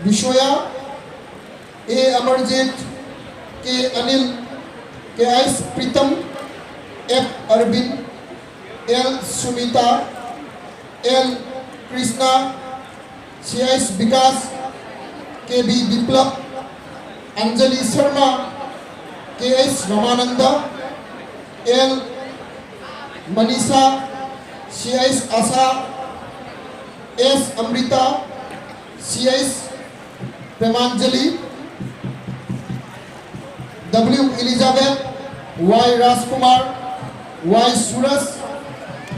Bishoya, A. Amarjit, K. Anil, K.S. Pritam, F. Arvind, L. Sumita, L. Krishna, C.S. Vikas, K.B. Biplab, Anjali Sharma, K.S. Ramananda, L. Manisha, C.S. Asa, S. Amrita, C.S. Premanjali, W. Elizabeth, Y. Rajkumar, Y. Suras,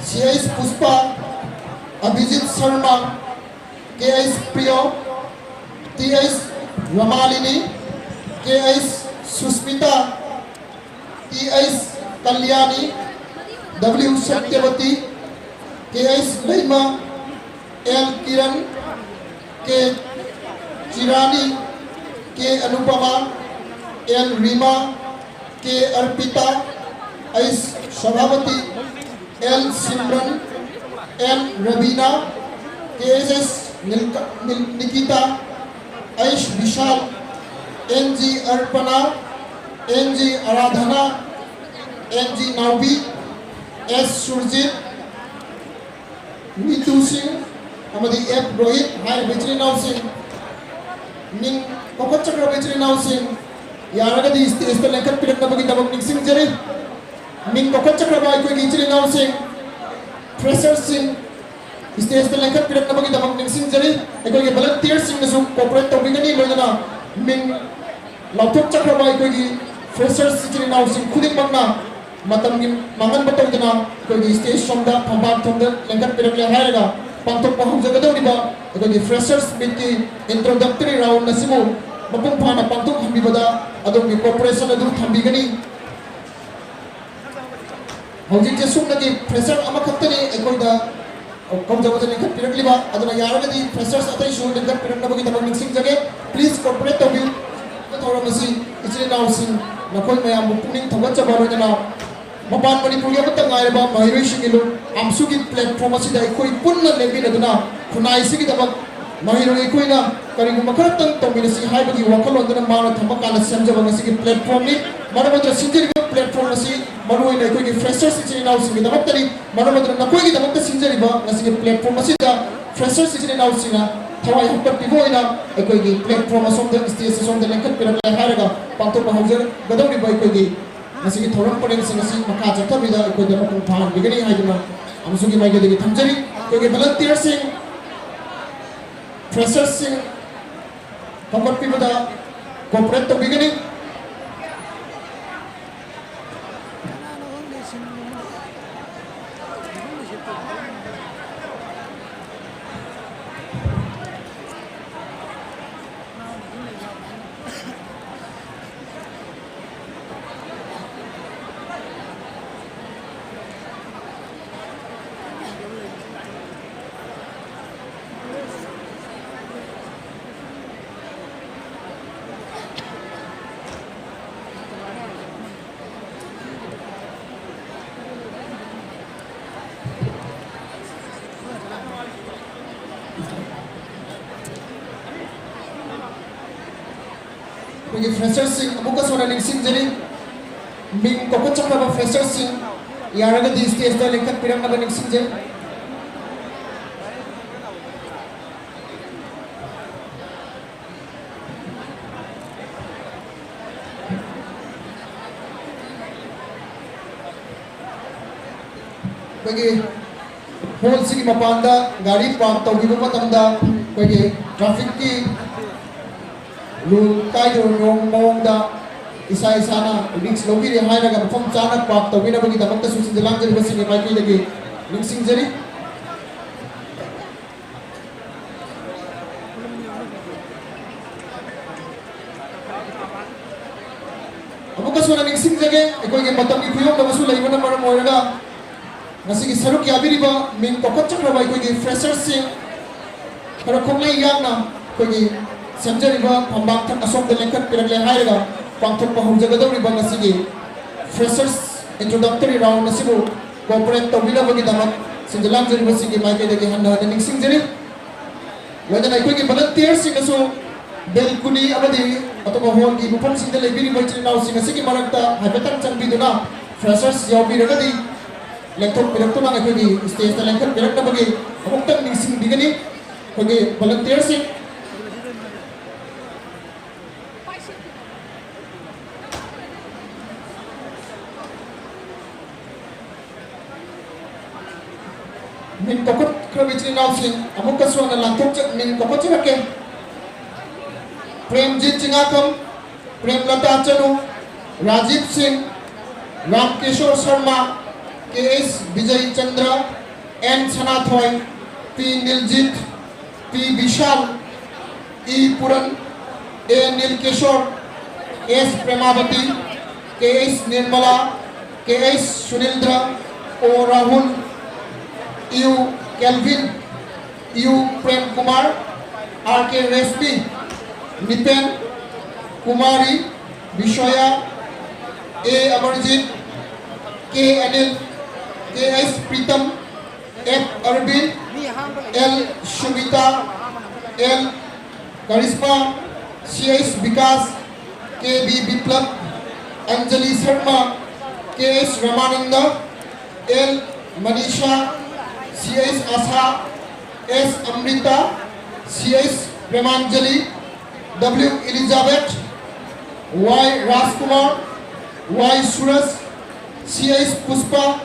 C.S. Puspa, Abhijit Sharma, K.S. Priyo, T.S. Ramalini, K.S. Susmita, T.S. Kalyani, W. Satyavati, K.S. Laima, L. Kiran, K. Chirani, K. Anupama, L. Rima, K. Arpita, S. Shabhavati, L. Simran, M. Ravina, K.S. Nikita, Aish Vishal, N.G. Arpana, N.G. Aradhana, N.G. Naubi, S. Surjit, Nitu Singh, Amadi F. Rohit, Hai Vichri Nau Singh, Ning Kokot Chakra Vichri Nau Singh, Yaragadi is the Lankan Pirak Nabaki Tabak Nixing Jerry, Ning Kokot Chakra Bai Vichri Nau Singh, Pressure Singh, is the Lankan Pirak Nabaki Tabak Nixing Jerry, a volunteer Singh the corporate Tobigani Lodana, Ming Lautok Chakra Bai Pressure City Nau Singh Kudik Magna. Matam mangan batau dana ko gi stage somda phambak thomda lengkat pirakle hairaga pantok pahum jagado diba ko gi freshers meet ki introductory round nasimu mapung phana pantok hambibada adom gi corporation adu thambigani hojik je sumna gi fresher ama khattani ekoida kom jagado lengkat pirakliba aduna yaraga di freshers atai shu lengkat pirakna bagi tamang mixing jage please corporate to be thoramasi ichri now sing nakoi mayam puning thagat jabaro jana Mapan Manipur yang tengah ada mahirui singilu amsuki platform masih dah ikut pun nak lebih nak guna kunai sigi dapat mahirui ikut na kering makar teng kombinasi hai bagi wakal orang dengan mana thamak kana siam jawab nasi platform ni mana betul sinjir platform nasi mana ini ikut freshers sini nau singi dapat tadi mana betul nak ikut dapat sinjir iba nasi platform masih dah freshers sini nau singa thawai hamper pivo ina ikut platform asom dah stage asom dah lengket pirak laharaga pantok bahaujar gadau ni baik ikut Nasi thorong pada nasi maka jatuh beda ikut dapat pengetahuan begini hari ini amsuki mai jadi thamjari kogi volunteer sing freshers sing kamar pi beda corporate to begini Bagi freshers sing buka suara ningsing jadi ming kokot cakap apa freshers sing yang ada di stage dah lengkap pirang naga ningsing jadi bagi hol sing mapanda gari park tau gitu matanda bagi traffic ki Lu tayo yung mongda isa-isa na links logi rin hay naga mafam chanak pak tawin na bagi dapat susun dalang jadi basi ni mai lagi linksing jadi amu kasuna linksing jage eko ge matam ki kuyong na masu laiba na mara moiraga nasi ki saruk yabiri ba min kokot chakra ba eko ge freshers sing para konglai yang na ko ge Samjariba pambak tak asom delengkat pirakle hairaga pangthok pahum jagadori bang nasigi freshers introductory round nasibu corporate tawila bagi damat sinjalang jari basigi mai ke degi handa handa ningsing jari wajana ikoi ki volunteers sing aso बेलकुनी अतुब hall की मुफम सिंह लेबिरी बच्चे now Singh असि की मरकता हाइबेतन चंबीदुना freshers यावबिरगदी लेंथोक पिरक्तुना अखोगी stage ता लेंथोक पिरक्तबगी अमुक्तन निसिंग बिगनी अखोगी वॉलंटियर सिंह min kokot krabitri naw sing amuk kaswana langthok chak min kokot chake Premjit Chingakam, Premlata Chanu, Rajiv Singh, Ramkishore Sharma, K.S. Vijay Chandra, N. Sanathoy, P. Niljit, P. Vishal, E. Puran, A. Nilkishore, S. Premavati, K.S. Nirmala, K.S. Sunildra, O. Rahul, U. Kelvin, U. Prem Kumar, R.K. Resmi, Nipen, Kumari, Vishaya, A. Amarjit, K. Anil, K.S. Pritam, F. Arvind, L. Shubita, L. Karisma, C.S. Vikas, K.B. Biplab, Anjali Sharma, K.S. Ramananda, L. Manisha, C.S. Asa, S. Amrita, C.S. Premanjali, W. Elizabeth, Y. Rajkumar, Y. Suras, C.S. Puspa,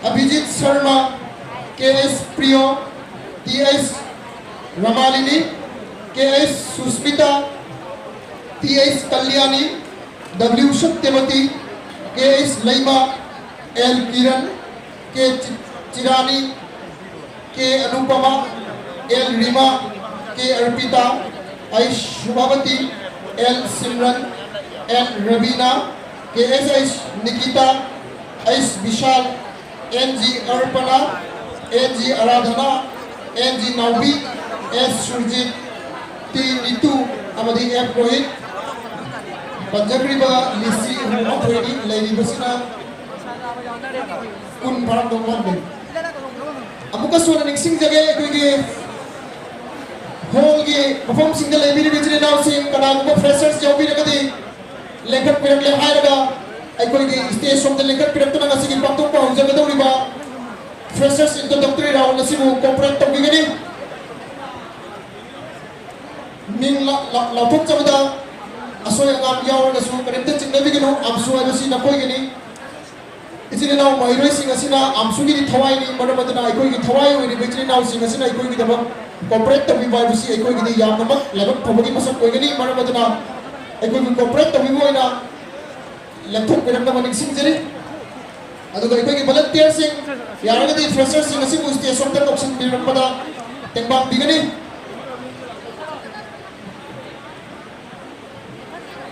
Abhijit Sharma, K.S. Priyo, T.S. Ramalini, K.S. Susmita, T.S. Kalyani, W. Satyavati, K.S. Laima, L. Kiran, K. Chirani, K. Anupama, L. Rima, K. Arpita, I. Shubhavati, L. Simran, N. Ravina, K.S.H. Nikita, S. Vishal, N.G. Arpana, N.G. Aradhana, N.G. Naubi, S. Surjit, T. Nitu, Amadi F. Rohit, Panjagriba Lisi Humapuri, Lady Basina, Kun Parandong London. Amukaswana Nixing Jagay, Kuigi. Hall की perform single ABD बिजली now सिंग कनागुबा freshers जौबी रगदी लेखक पिरकले हायरगा अखोई की stage Som the लेखक पिरक्तुना ngasi पांतों पा जगदौरिबा freshers introductory round नसिबु cooperate तौबिगनी निंग लाथोक चबदा असोय अंगाम यावरगसु करेंते चिंगबिगनु आमसु आबसि नकोइगनी इचिने now माइरोय सिंग असिना आमसुगी थवाइनी मरमदना अखोई की थवाइ ओइनि बिजली नाउ सिंग असिना अखोई की दबा corporate to be by the sea, equal the Yamamak, level probably must have going any Maramadana. I could corporate to be going up. Let hope we have the money sincerely. Other than volunteer sing, Yaraka the freshers in a single state of the option be Ramada, Temba beginning.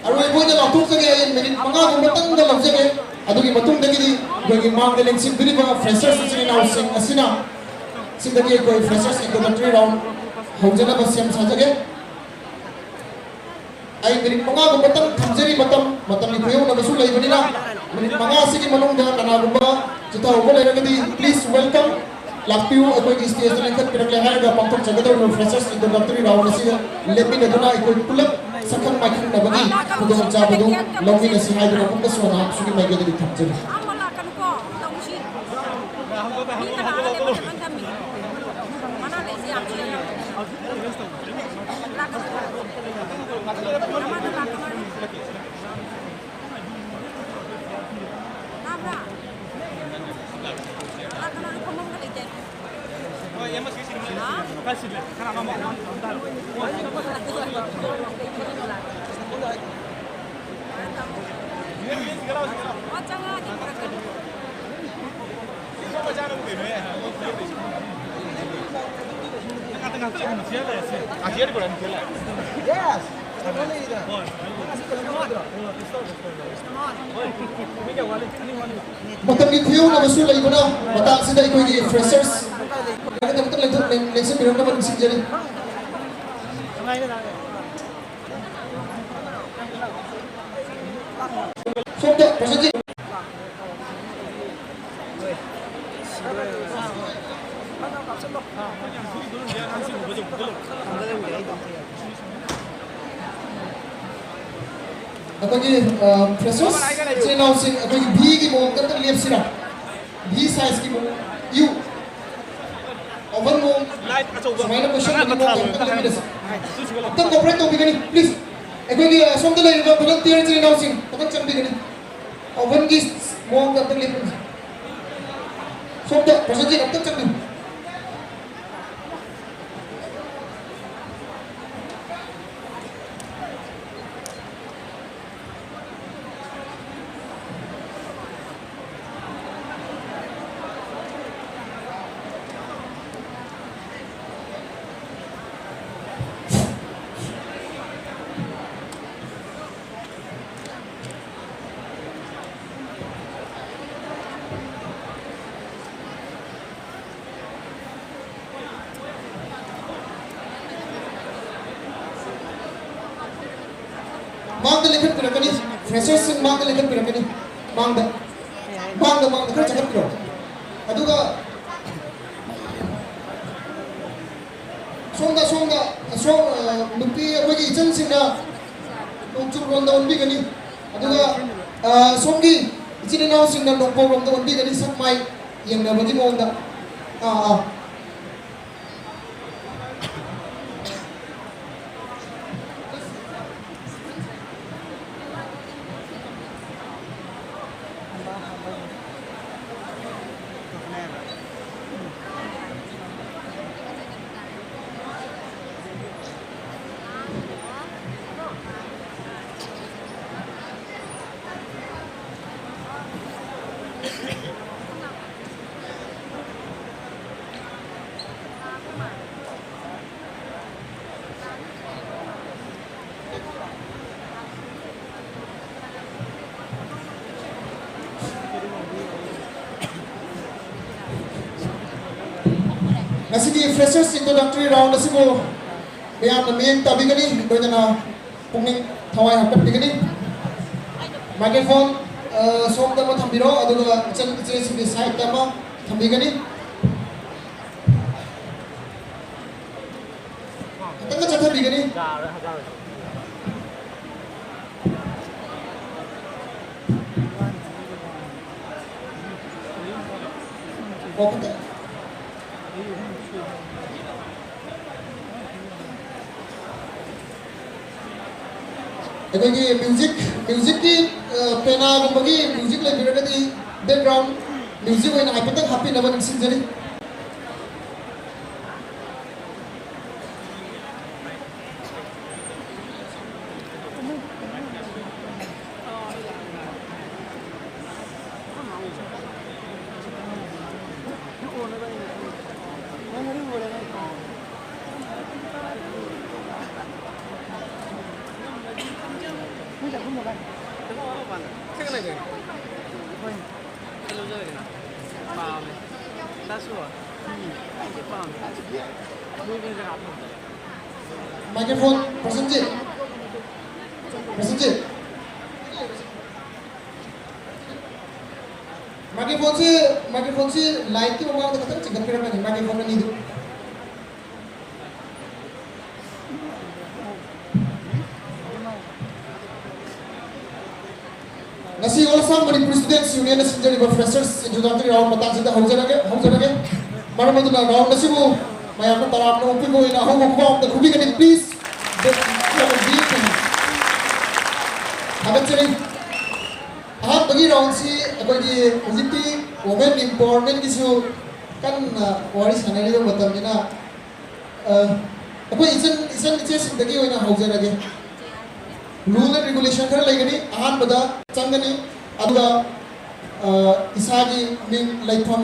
I will go to the Atuka again, many Manga, the Lazare, Aduki Matum Dagi, going mark the links in Biliba, freshers in our sing Asina. Single कोई freshers introductory round होजना बस हम साजगे आई minute मंगा गुमतम थमजरी मतम लिखियो न Basu लेबनिना minute मंगा सिगी मनुंग दा कनागुबा जिता ओबो लेरगदी प्लीज वेलकम लापियो अकोई स्टेज लेकर पिरकले हायगा पंपक जगदो नो फ्रेशर्स इंट्रोडक्टरी राउंड सिगा लेबि नदुना इको पुलक सखन माखन नबगी पुदो चाबदो लंगी नसि हायदो कुकसवना सुगी माइगेदी थमजरी Yes. Matang likhyo na basu lai bana matang sida ikoi ki freshers kada matang lai thok lection biram na ban sinjari somda prasaji ꯑꯩꯈꯣꯏꯒꯤ ꯐ꯭ꯔꯦꯁꯔꯁ ꯏꯆꯤꯜ ꯏꯅꯥꯎꯁꯤꯡ ꯑꯩꯈꯣꯏꯒꯤ ꯚꯤꯒꯤ ꯃꯑꯣꯡꯗ ꯑꯝꯇ ꯂꯦꯞꯁꯤꯔꯥ ꯚꯤ ꯁꯥꯏꯖꯀꯤ ꯃꯑꯣꯡ ꯌꯨ ꯑꯣꯚꯟ ꯃꯑꯣꯡ ꯁꯨꯃꯥꯏꯅ ꯀꯣꯏꯁꯟꯒꯤ ꯃꯑꯣꯡ ꯑꯝꯇ ꯂꯦꯞꯃꯤꯟꯅꯁꯤ ꯑꯝꯇꯪ ꯀꯣꯑꯣꯄꯔꯦꯠ ꯇꯧꯕꯤꯒꯅꯤ ꯄ꯭ꯂꯤꯖ ꯑꯩꯈꯣꯏꯒꯤ ꯑꯁꯣꯝꯗ ꯂꯩꯔꯤꯕ ꯚꯣꯂꯟꯇꯤꯌꯔ ꯏꯆꯤꯜ ꯏꯅꯥꯎꯁꯤꯡ ꯈꯤꯇꯪ ꯆꯪꯕꯤꯒꯅꯤ ꯑꯣꯚꯟꯒꯤ ꯃꯑꯣꯡꯗ ꯑꯝꯇꯪ ꯂꯦꯞꯃꯤꯟꯅꯁꯤ ꯁꯣꯝꯗ ꯄ꯭ꯔꯁꯦꯟꯖꯤꯠ ꯑꯝꯇꯪ ꯆꯪꯕꯤꯌꯨ मांग लेखन पिरकनी फ्रेशर्स सिंग मांग लेखन पिरकनी मांग खर चकत पिरो अदुगा सोंगा नुपी अबगी इचन सिंगना नोंचुर रोंदा उनबी गनी अदुगा सोंगी इचिन नाउ सिंगना नोंपो रोंदा उनबी गनी सकमाई यंगना बदी मोंदा Ngasigi freshers introductory round asibo mayam na main tabigani doina pungning thawai hapat bigani microphone som da ma thambiro aduga chen sing side da ma thambigani tanga chatha bigani okay अगर music की पेना गुम्बगी music ले बिरने दी background music वाइन आइपतक हापी नवन सिंजरी Microphone, Prasenjit. Microphone से लाइट की उम्र तक तक चिकन पिरक नहीं microphone में नहीं दो. Nasi all some Manipur students union assembly for freshers introductory round matang sida haujarage maramadu na round nasi bu mayam na tarap na upi ko ina ho ko am the khubi gani please habat cheri aham bagi round si apagi ujiti women empowerment kisu kan wari sanari do matam ina apoi isan iche sindagi oina haujarage rule and regulation खर लेगनी आहान बदा चंगनी अदुगा इसागी Ming लाइफम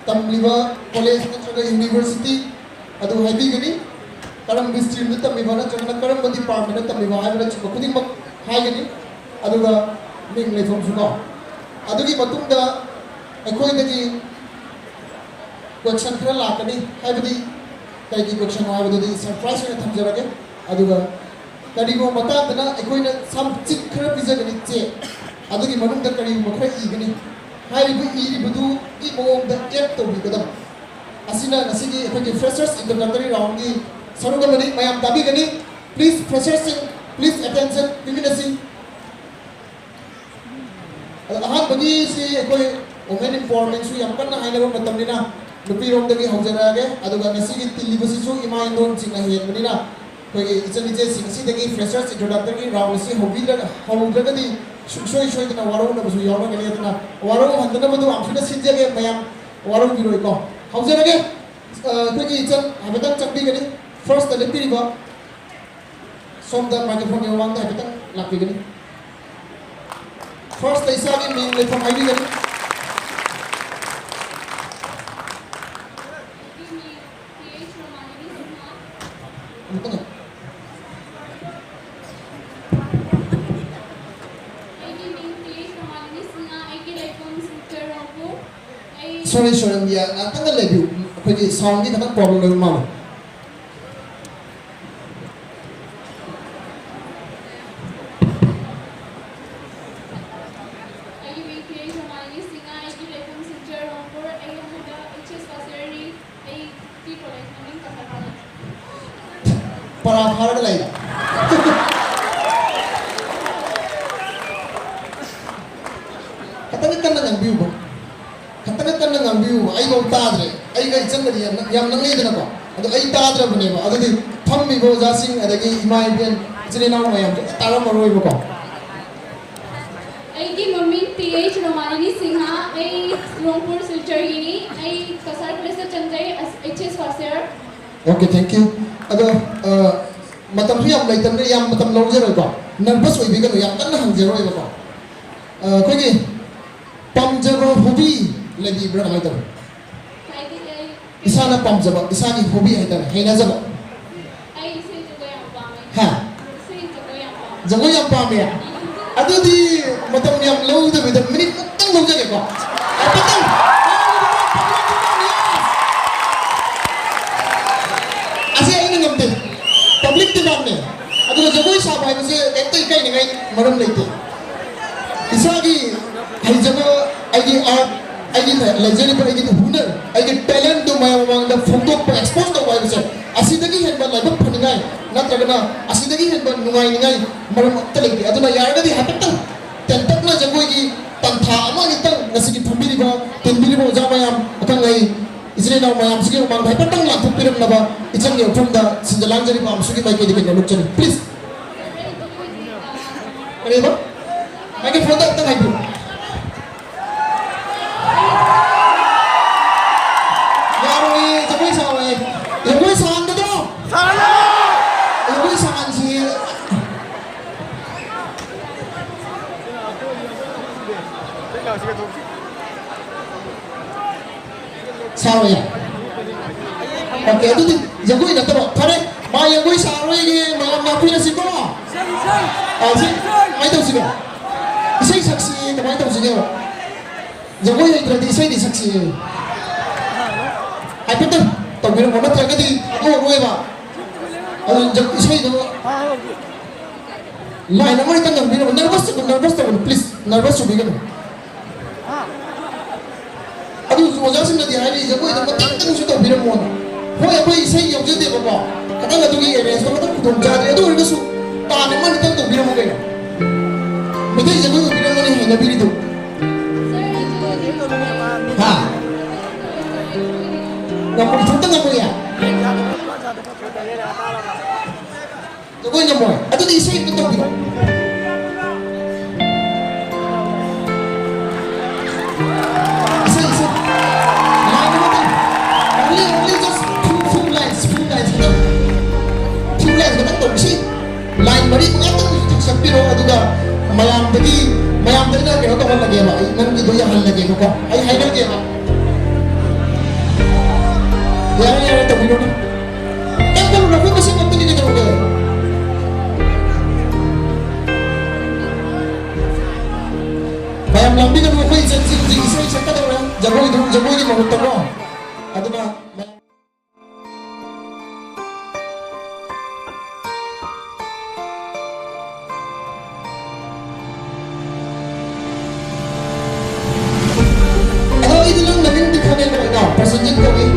तमलिवा college नत्रगा university अदु हैबी गनी करम stream न तमलिवा नत्रगा करम बदी department तमलिवा हाइबरा चुक खुदिंग मक हाइगनी अदुगा Ming लाइफम सुका अदुगी मतुंगदा अखोय दगी क्वेश्चन खर लाकनी हाइबदी कई क्वेश्चन हाइबदी सरप्राइज ने थमजरगे अदुगा करीगो बतादना अखोइना सम चिक खर पिजगनी चे अदुगी मनुंग करी मखर इगनी हाइबु इरिबुदु इ मोंग द एप तो बिगदम असिना नसिगी अखोगी फ्रेशर्स इंट्रोडक्टरी राउंड की सरुगमनी मयाम ताबिगनी प्लीज फ्रेशर्स प्लीज अटेंशन बिमिनसी ꯃꯗꯨꯒꯤꯁꯤ ꯑꯩꯈꯣꯏ ꯋꯨꯃꯦꯟ ꯏꯝꯄꯥꯋꯔꯃꯦꯟꯁꯨ ꯌꯥꯝ ꯀꯟꯅ ꯍꯥꯏꯅꯕ ꯃꯇꯝꯅꯤꯅ ꯅꯨꯄꯤꯔꯣꯝꯗꯒꯤ ꯍꯧꯖꯔꯛꯑꯒꯦ ꯑꯗꯨꯒ ꯉꯁꯤꯒꯤ ꯇꯤꯜꯂꯤꯕꯁꯤꯁꯨ ꯏꯃꯥ ꯏꯟꯗꯣꯟꯁꯤꯡꯅ ꯍꯦꯟꯕꯅꯤꯅ ꯑꯩꯈꯣꯏꯒꯤ ꯏꯆꯟ ꯏꯆꯦꯁꯤꯡ ꯑꯁꯤꯗꯒꯤ ꯐ꯭ꯔꯦꯁꯔꯁ ꯏꯟꯇ꯭ꯔꯣꯗꯛꯇꯔꯒꯤ ꯔꯥꯎꯟ ꯑꯁꯤ ꯍꯧꯗ꯭ꯔꯒꯗꯤ ꯁꯨꯡꯁꯣꯏ ꯁꯣꯏꯗꯅ ꯋꯥꯔꯧꯅꯕꯁꯨ ꯌꯥꯎꯔꯒꯅꯤ ꯑꯗꯨꯅ ꯋꯥꯔꯧꯍꯟꯗꯅꯕꯗꯨ ꯑꯃꯨꯛꯇ ꯁꯤꯟꯖꯒꯦ ꯃꯌꯥꯝ ꯋꯥꯔꯧꯕꯤꯔꯣꯏꯀꯣ ꯍꯧꯖꯔꯒꯦ ꯑꯩꯈꯣꯏꯒꯤ ꯏꯆꯟ ꯍꯥꯏꯐꯦꯠꯇꯪ ꯆꯪꯕꯤꯒꯅꯤ ꯐꯥꯔꯁꯇ ꯂꯦꯞꯄꯤꯔꯤꯕ ꯁꯣꯝꯗ ꯃꯥꯏꯀ꯭ꯔꯣꯐꯣꯟꯒꯤ ꯃꯃꯥꯡꯗ ꯍꯥꯏꯐꯦꯠꯇꯪ ꯂꯥꯛꯄꯤꯒꯅꯤ ꯐꯥꯔꯁꯇ ꯏꯁꯥꯒꯤ ꯃꯤꯡ ꯂꯩꯐꯝ ꯍꯥꯏꯕꯤꯒꯅꯤ ꯑꯃꯨꯛꯇꯪ sorry ya ngakang lagi ako'y sound ni naman problem ng mama para ka lang katangit ka na ng view mo katangit ka na ng view mo ay kong tadre ay kay isang gani yam nang ngayon ako ado ay tadre mo niya ado di pammi mo jasing adagi imay biyan sininaw mo yan tara maroy mo ko ay di mami PH Romanini Singha ay Rongpur Silchari ay kasar Krista Chandray as HS Wasir. Okay, thank you. Ado matam riyam laitan riyam matam lawjer ko nervous oy bigan yam kan hang zero ay ko ko gi pamjaba hobby lagi bra mai to isana pamjaba isani hobby ay tan hena jaba ay se jogo yam pame ha se jogo yam pame ya ado di matam yam law de bidan minute tang lawjer ko apatang ase ay ngamte public demand ne adu jagoi sa bai se ektai kai ni ngai maram leite isagi haijago aigi art aigi legend पर aigi hunar aigi talent do maya mang da photo पर expose do bai se asidagi henba laibak phaningai natragana asidagi henba nungai ningai maram taleite aduna yaragadi hapatang tentakna jagoi gi tantha ama ni tang ngasigi thambiri ba tenbiri ba jamayam akangai इसलिए ना मैं आपसे क्यों मांग भाई पटंग लाख फिर ना बा इचन के ऊपर दा सिंजलांग जरी पाम सुगी माइक दिखे ना लोग चल प्लीज अरे बा माइक फोन तक तक आई यार ये जब कोई सांग दे दो ये कोई सांग सी sao ya oke itu jagoi na to pare ma yagoi saroi ge ma ma pina si ko si mai to si ko isai saksi to mai to si ko jagoi ai tradi isai di saksi ai pita to biro mo na tra di ko roe ba adu jag isai do lai na mai tang biro nervous to please nervous to begin adu ojasin na di hai jagoi da matang tang su to biramo hoi apoi sai yong jede ba kadang adu gi res ko matang kudum ja adu ri su ta ne man tang to biramo kai mete jagoi biramo ni na biri do ha ngam ko thang ngam ya jagoi ngam adu di sai to biro line mari pengatang sapiro aduga mayam dagi na kaya to lagi ba nang gido ya hal lagi ko ay hay lagi ba ya to bilo na endo na ko kasi ko tini ko ko mayam lambi na ko isa isa ka daw jagoi ni mo to ko aduga pasajin ko eh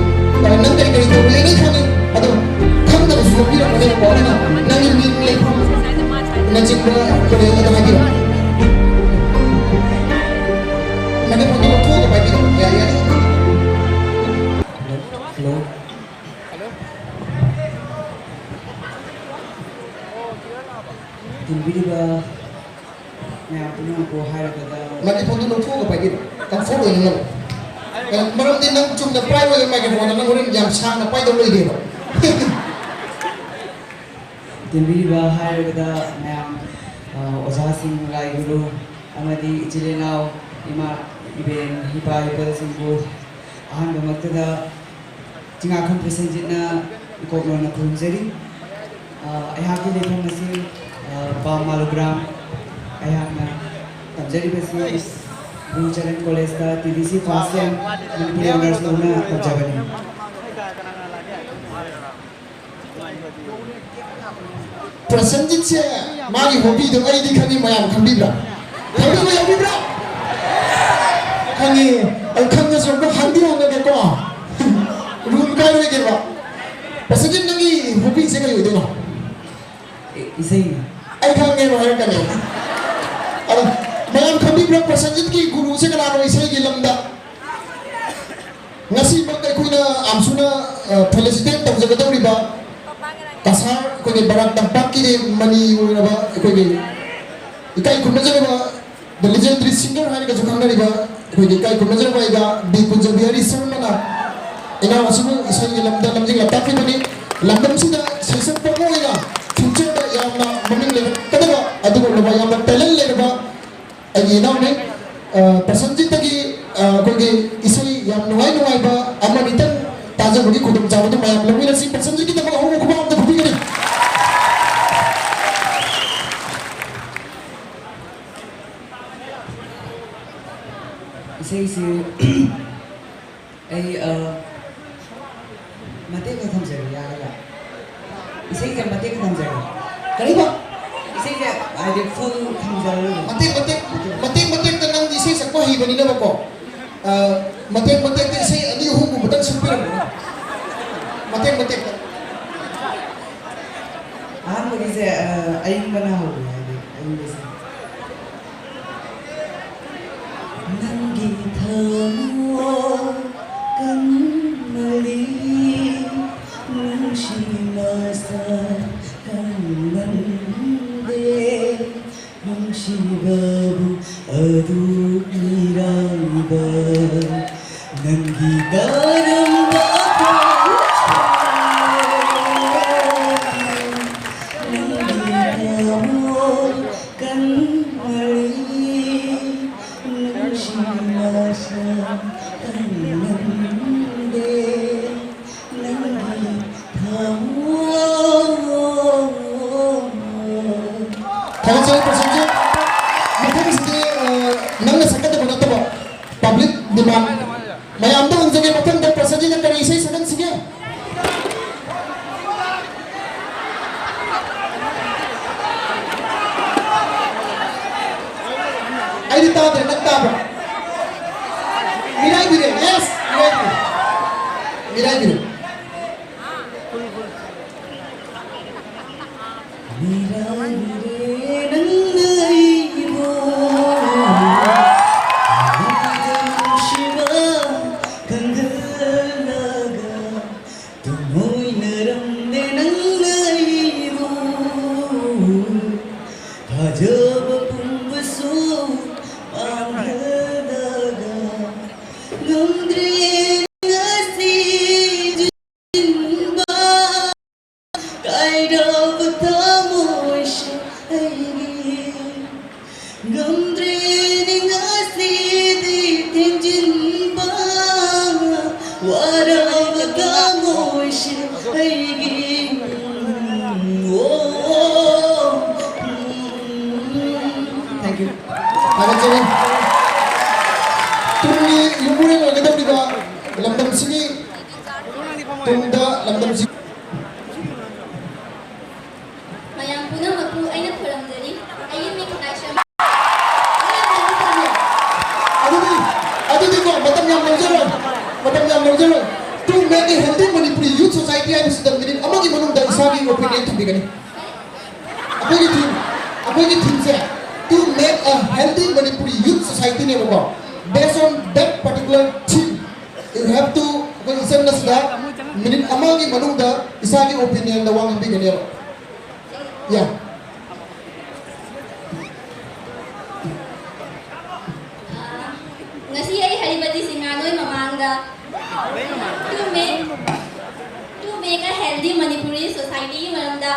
nang kay kay doble ni kami ado kam na su biro mo na bora na nang ni ni na jikra ko le ado hagi ꯇꯤꯟꯕꯤꯔꯤꯕ ꯃꯌꯥꯝ ꯄꯨꯝꯅꯃꯛꯄꯨ ꯍꯥꯏꯔꯒꯗ ꯃꯥꯒꯤ ꯐꯣꯟꯗꯨ ꯂꯧꯊꯣꯛꯑꯒ ꯄꯥꯏꯕꯤꯔꯣ comfort ꯑꯣꯏꯅꯅꯕ ꯃꯔꯝꯗꯤ ꯅꯪ ꯆꯨꯝꯅ ꯄꯥꯏꯔꯣꯏ ꯃꯥꯏꯛꯔꯣꯐꯣꯟꯗ ꯅꯪ ꯍꯣꯔꯦꯟ ꯌꯥꯝ ꯁꯥꯡꯅ ꯄꯥꯏꯗꯧ ꯂꯩꯔꯦꯕ ꯇꯤꯟꯕꯤꯔꯤꯕ ꯍꯥꯏꯔꯒꯗ ꯃꯌꯥꯝ ꯑꯣꯖꯥꯁꯤꯡ ꯂꯥꯏ ꯒꯨꯔꯨ ꯑꯃꯗꯤ ꯏꯆꯤꯜ ꯏꯅꯥꯎ ꯏꯃꯥ ꯏꯕꯦꯟ ꯏꯄꯥ ꯏꯄꯥꯁꯤꯡꯕꯨ ꯑꯍꯥꯟꯕꯃꯛꯇꯗ ꯆꯤꯡꯉꯥꯈꯝ ꯄ꯭ꯔꯁꯦꯟꯖꯤꯠꯅ ꯏꯀꯣꯛꯂꯣꯟꯅ ꯈꯨꯔꯨꯝꯖꯔꯤ ꯑꯩꯍꯥꯛꯀꯤ ꯂꯩꯐꯝ ꯑꯁꯤ ꯄꯥꯝ ꯃꯥꯂꯨꯒ꯭ꯔꯥꯝ ꯑꯩꯍꯥꯛꯅ ꯇꯝꯖꯔꯤꯕꯁꯤ ꯒꯨꯔꯨꯆꯔꯟ ꯀꯣꯂꯦꯖꯇ TDC ꯐꯥꯔꯁ ꯁꯦꯝ ꯃꯅꯤꯄꯨꯔꯤ ꯑꯣꯅꯔꯁ ꯂꯧꯅ ꯇꯝꯖꯕꯅꯤ ꯄ꯭ꯔꯁꯟꯖꯤꯠꯁꯦ ꯃꯥꯒꯤ ꯍꯣꯕꯤꯗꯣ ꯑꯩꯗꯤ ꯈꯪꯉꯤ ꯃꯌꯥꯝ ꯈꯪꯕꯤꯕ꯭ꯔꯥ ꯈꯪꯕꯤꯕ ꯌꯥꯎꯕꯤꯕ꯭ꯔꯥ ꯈꯪꯉꯤ ꯑꯗꯨ ꯈꯪꯉꯁꯨ ꯑꯃꯨꯛ ꯍꯪꯕꯤꯔꯝꯒꯦꯀꯣ ꯔꯨꯜ ꯀꯥꯏꯔꯣꯏꯒꯦꯕ ꯄ꯭ꯔꯁꯟꯖꯤꯠ ꯅꯪꯒꯤ ꯍꯣꯕꯤꯁꯦ ꯀꯔꯤ ꯑꯣꯏꯗꯣꯏꯅꯣ ꯏꯁꯩꯅꯤ ꯑꯩ ꯈꯪꯉꯦꯕ ꯍꯥꯏꯔꯛꯀꯅꯤ ꯑꯗꯣ ꯃꯌꯥꯝ ꯈꯪꯕꯤꯕ꯭ꯔꯥ ꯄ꯭ꯔꯁꯟꯖꯤꯠꯀꯤ ꯒꯨꯔꯨꯁꯦ ꯀꯅꯥꯅꯣ ꯏꯁꯩꯒꯤ ꯂꯝꯗ ꯉꯁꯤꯃꯛ ꯑꯩꯈꯣꯏꯅ ꯌꯥꯝꯁꯨꯅ ꯐꯦꯂꯤꯁꯤꯇꯦꯠ ꯇꯧꯖꯒꯗꯧꯔꯤꯕ ꯀꯁꯥꯔ ꯑꯩꯈꯣꯏꯒꯤ ꯕꯔꯥꯛ ꯇꯝꯄꯥꯛꯀꯤ ꯃꯅꯤ ꯑꯣꯏꯔꯕ ꯑꯩꯈꯣꯏꯒꯤ ꯏꯀꯥꯏ ꯈꯨꯝꯅꯖꯔꯕ ꯗ ꯂꯤꯖꯦꯟꯗꯔꯤ ꯁꯤꯡꯒꯔ ꯍꯥꯏꯔꯒꯁꯨ ꯈꯪꯅꯔꯤꯕ ꯑꯩꯈꯣꯏꯒꯤ ꯏꯀꯥꯏ ꯈꯨꯝꯅꯖꯔꯕ ꯑꯩꯒ ꯕꯤ ꯀꯨꯟꯖꯕꯤꯍꯥꯔꯤ ꯁꯔꯃꯅ ꯏꯅꯥꯎ ꯑꯁꯤꯕꯨ ꯏꯁꯩꯒꯤ ꯂꯝꯗ ꯂꯝꯖꯤꯡ ꯂꯝꯇꯥꯛꯈꯤꯕꯅꯤ ꯂꯝꯗꯝꯁꯤꯗ ꯁꯩꯁꯛꯄ ꯑꯣꯏꯅ ꯐ꯭ꯌꯨꯆꯔꯗ ꯌꯥꯝꯅ ꯃꯃꯤꯡ ꯂꯩꯔꯛꯀꯗꯕ ꯑꯗꯨꯒꯨꯝꯂꯕ ꯌꯥꯝꯅ ꯇꯦꯂꯦꯟ ꯂꯩꯔꯕ ꯑꯩꯒꯤ ꯏꯅꯥꯎꯅꯤ ꯄ꯭ꯔꯁꯟꯖꯤꯠꯇꯒꯤ ꯑꯩꯈꯣꯏꯒꯤ ꯏꯁꯩ ꯌꯥꯝ ꯅꯨꯡꯉꯥꯏꯕ ꯑꯃꯅꯤꯇꯪ ꯇꯥꯖꯕꯒꯤ ꯈꯨꯗꯣꯡꯆꯥꯕꯗꯨ ꯃꯌꯥꯝ ꯂꯧꯃꯤꯟꯅꯁꯤ ꯄ꯭ꯔꯁꯟꯖꯤꯠꯀꯤꯗꯃꯛ ꯑꯍꯧꯕ ꯈꯨꯕꯥꯛ ꯑꯝꯇ ꯈꯨꯕꯤꯒꯅꯤ ꯏꯁꯩꯁꯤ ꯑꯩ ꯃꯇꯦꯛ ꯈꯔ ꯊꯝꯖꯔꯦ ꯌꯥꯒꯗ꯭ꯔꯥ ꯏꯁꯩꯁꯦ ꯃꯇꯦꯛ ꯈꯔ ꯊꯝꯖꯔꯦ ꯀꯔꯤꯕ ꯏꯁꯩꯁꯦ ꯍꯥꯏꯗꯤ ꯐꯨꯜ ꯊꯝꯖꯔꯦ ꯃꯇꯦꯛꯇ ꯅꯪꯗꯤ ꯏꯁꯩ ꯁꯛꯄ ꯍꯩꯕꯅꯤꯅꯕꯀꯣ ꯃꯇꯦꯛꯇ ꯏꯁꯩ ꯑꯅꯤ ꯑꯍꯨꯝꯒꯨꯝꯕꯇꯪ ꯁꯛꯄꯤꯔꯝꯃꯨ ꯃꯇꯦꯛꯇ ꯑꯍꯥꯟꯕꯒꯤꯁꯦ ꯑꯏꯪꯕꯅ ꯍꯧꯋꯦ ꯍꯥꯏꯗꯤ ꯑꯏꯪꯕꯁꯦ ꯅꯪꯒꯤ ꯊꯃꯣꯏ ꯀꯟꯃꯜꯂꯤ ꯅꯨꯡꯁꯤꯅ ꯁꯛꯍꯟꯃꯟꯗꯦ ꯅꯨꯡꯁꯤꯕꯕꯨ ꯑꯗꯨ ꯃꯤꯔꯥꯏꯕ ꯅꯪꯒꯤ ꯀꯔꯝꯕ ꯊꯥꯒꯠꯆꯔꯤ ꯄ꯭ꯔꯁꯟꯖꯤꯠ ꯃꯊꯪꯁꯤꯗꯤ ꯅꯪꯅ ꯁꯛꯀꯗꯕ ꯅꯠꯇꯕ ꯄꯕ꯭ꯂꯤꯛ ꯗꯤꯃꯥꯟ ꯃꯌꯥꯝꯗ ꯍꯪꯖꯒꯦ ꯃꯊꯪꯗ ꯄ꯭ꯔꯁꯟꯖꯤꯠꯅ ꯀꯔꯤ ꯏꯁꯩ ꯁꯛꯍꯟꯁꯤꯒꯦ ꯑꯩꯗꯤ ꯇꯥꯗ꯭ꯔꯦ ꯅꯪ ꯇꯥꯕ꯭ꯔꯥ ꯃꯤꯔꯥꯏꯕꯤꯔꯦ ꯌꯦꯁ ꯃꯤꯔꯥꯏꯕꯤꯔꯦ Thank you. ꯊꯥꯒꯠꯆꯔꯤ ꯇꯨꯡꯒꯤ ꯌꯨꯝꯕꯨꯔꯦꯟ ꯑꯣꯏꯒꯗꯧꯔꯤꯕ ꯂꯝꯗꯝꯁꯤꯒꯤ ꯇꯨꯡꯗ ꯂꯝꯗꯝꯁꯤ ꯃꯌꯥꯝ ꯄꯨꯝꯅꯃꯛꯄꯨ ꯑꯩꯅ ꯈꯨꯔꯨꯝꯖꯔꯤ ꯑꯩꯒꯤ ꯃꯤꯡ ꯅꯥꯏꯁꯝ ꯑꯗꯨꯗꯤꯀꯣ ꯃꯇꯝ ꯌꯥꯝ ꯂꯧꯖꯔꯣꯏ ꯇꯨ ꯃꯦꯛ ꯑꯦ ꯍꯦꯜꯗꯤ ꯃꯅꯤꯄꯨꯔꯤ ꯌꯨꯠ ꯁꯣꯁꯥꯏꯇꯤ ꯍꯥꯏꯕꯁꯤꯗ ꯃꯤꯅꯤꯠ ꯑꯃꯒꯤ ꯃꯅꯨꯡꯗ ꯏꯁꯥꯒꯤ ꯑꯣꯄꯤꯅꯤꯌꯟ ꯊꯝꯕꯤꯒꯅꯤ ꯑꯩꯈꯣꯏꯒꯤ ꯊꯤꯝꯁꯦ to make a healthy Manipuri youth society neba based on that particular theme you have to when isam nasda minute amagi manungda isagi opinion da wang bi ganeba yeah हाइडी मरमदा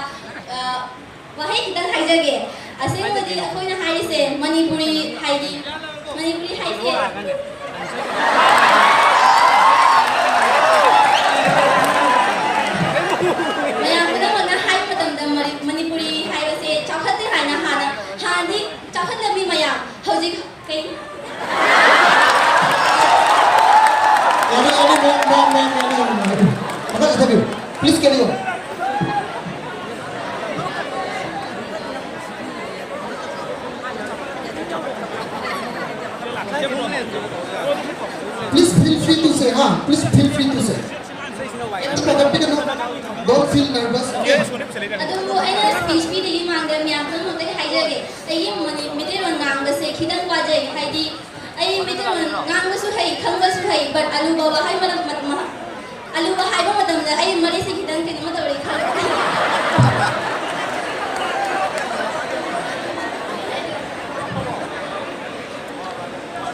वही खितंग हाइजगे असेंबली अखोइना हाइसे मणिपुरी हाइडी मणिपुरी हाइसे मयाम पदा मना हाइ पदम मणिपुरी हाइसे चाखते हाइना हाना हानी चाखत लबी मयाम हौजिक कई Please carry on. Please feel free to say, please feel free to say. Don't feel nervous. Okay? अदुबो अैना स्पीच भी देगी मांगदर म्याम तुम होते हाइजगे अई मितेरोन नांगसे खिदंग वाजै हाइदी अई मितेरोन नांगसु है खंगसु है बट आलू बाबा हाइ मदम आलू बा हाइबा मदम दा अई मरी से खिदंग के मतौरी खा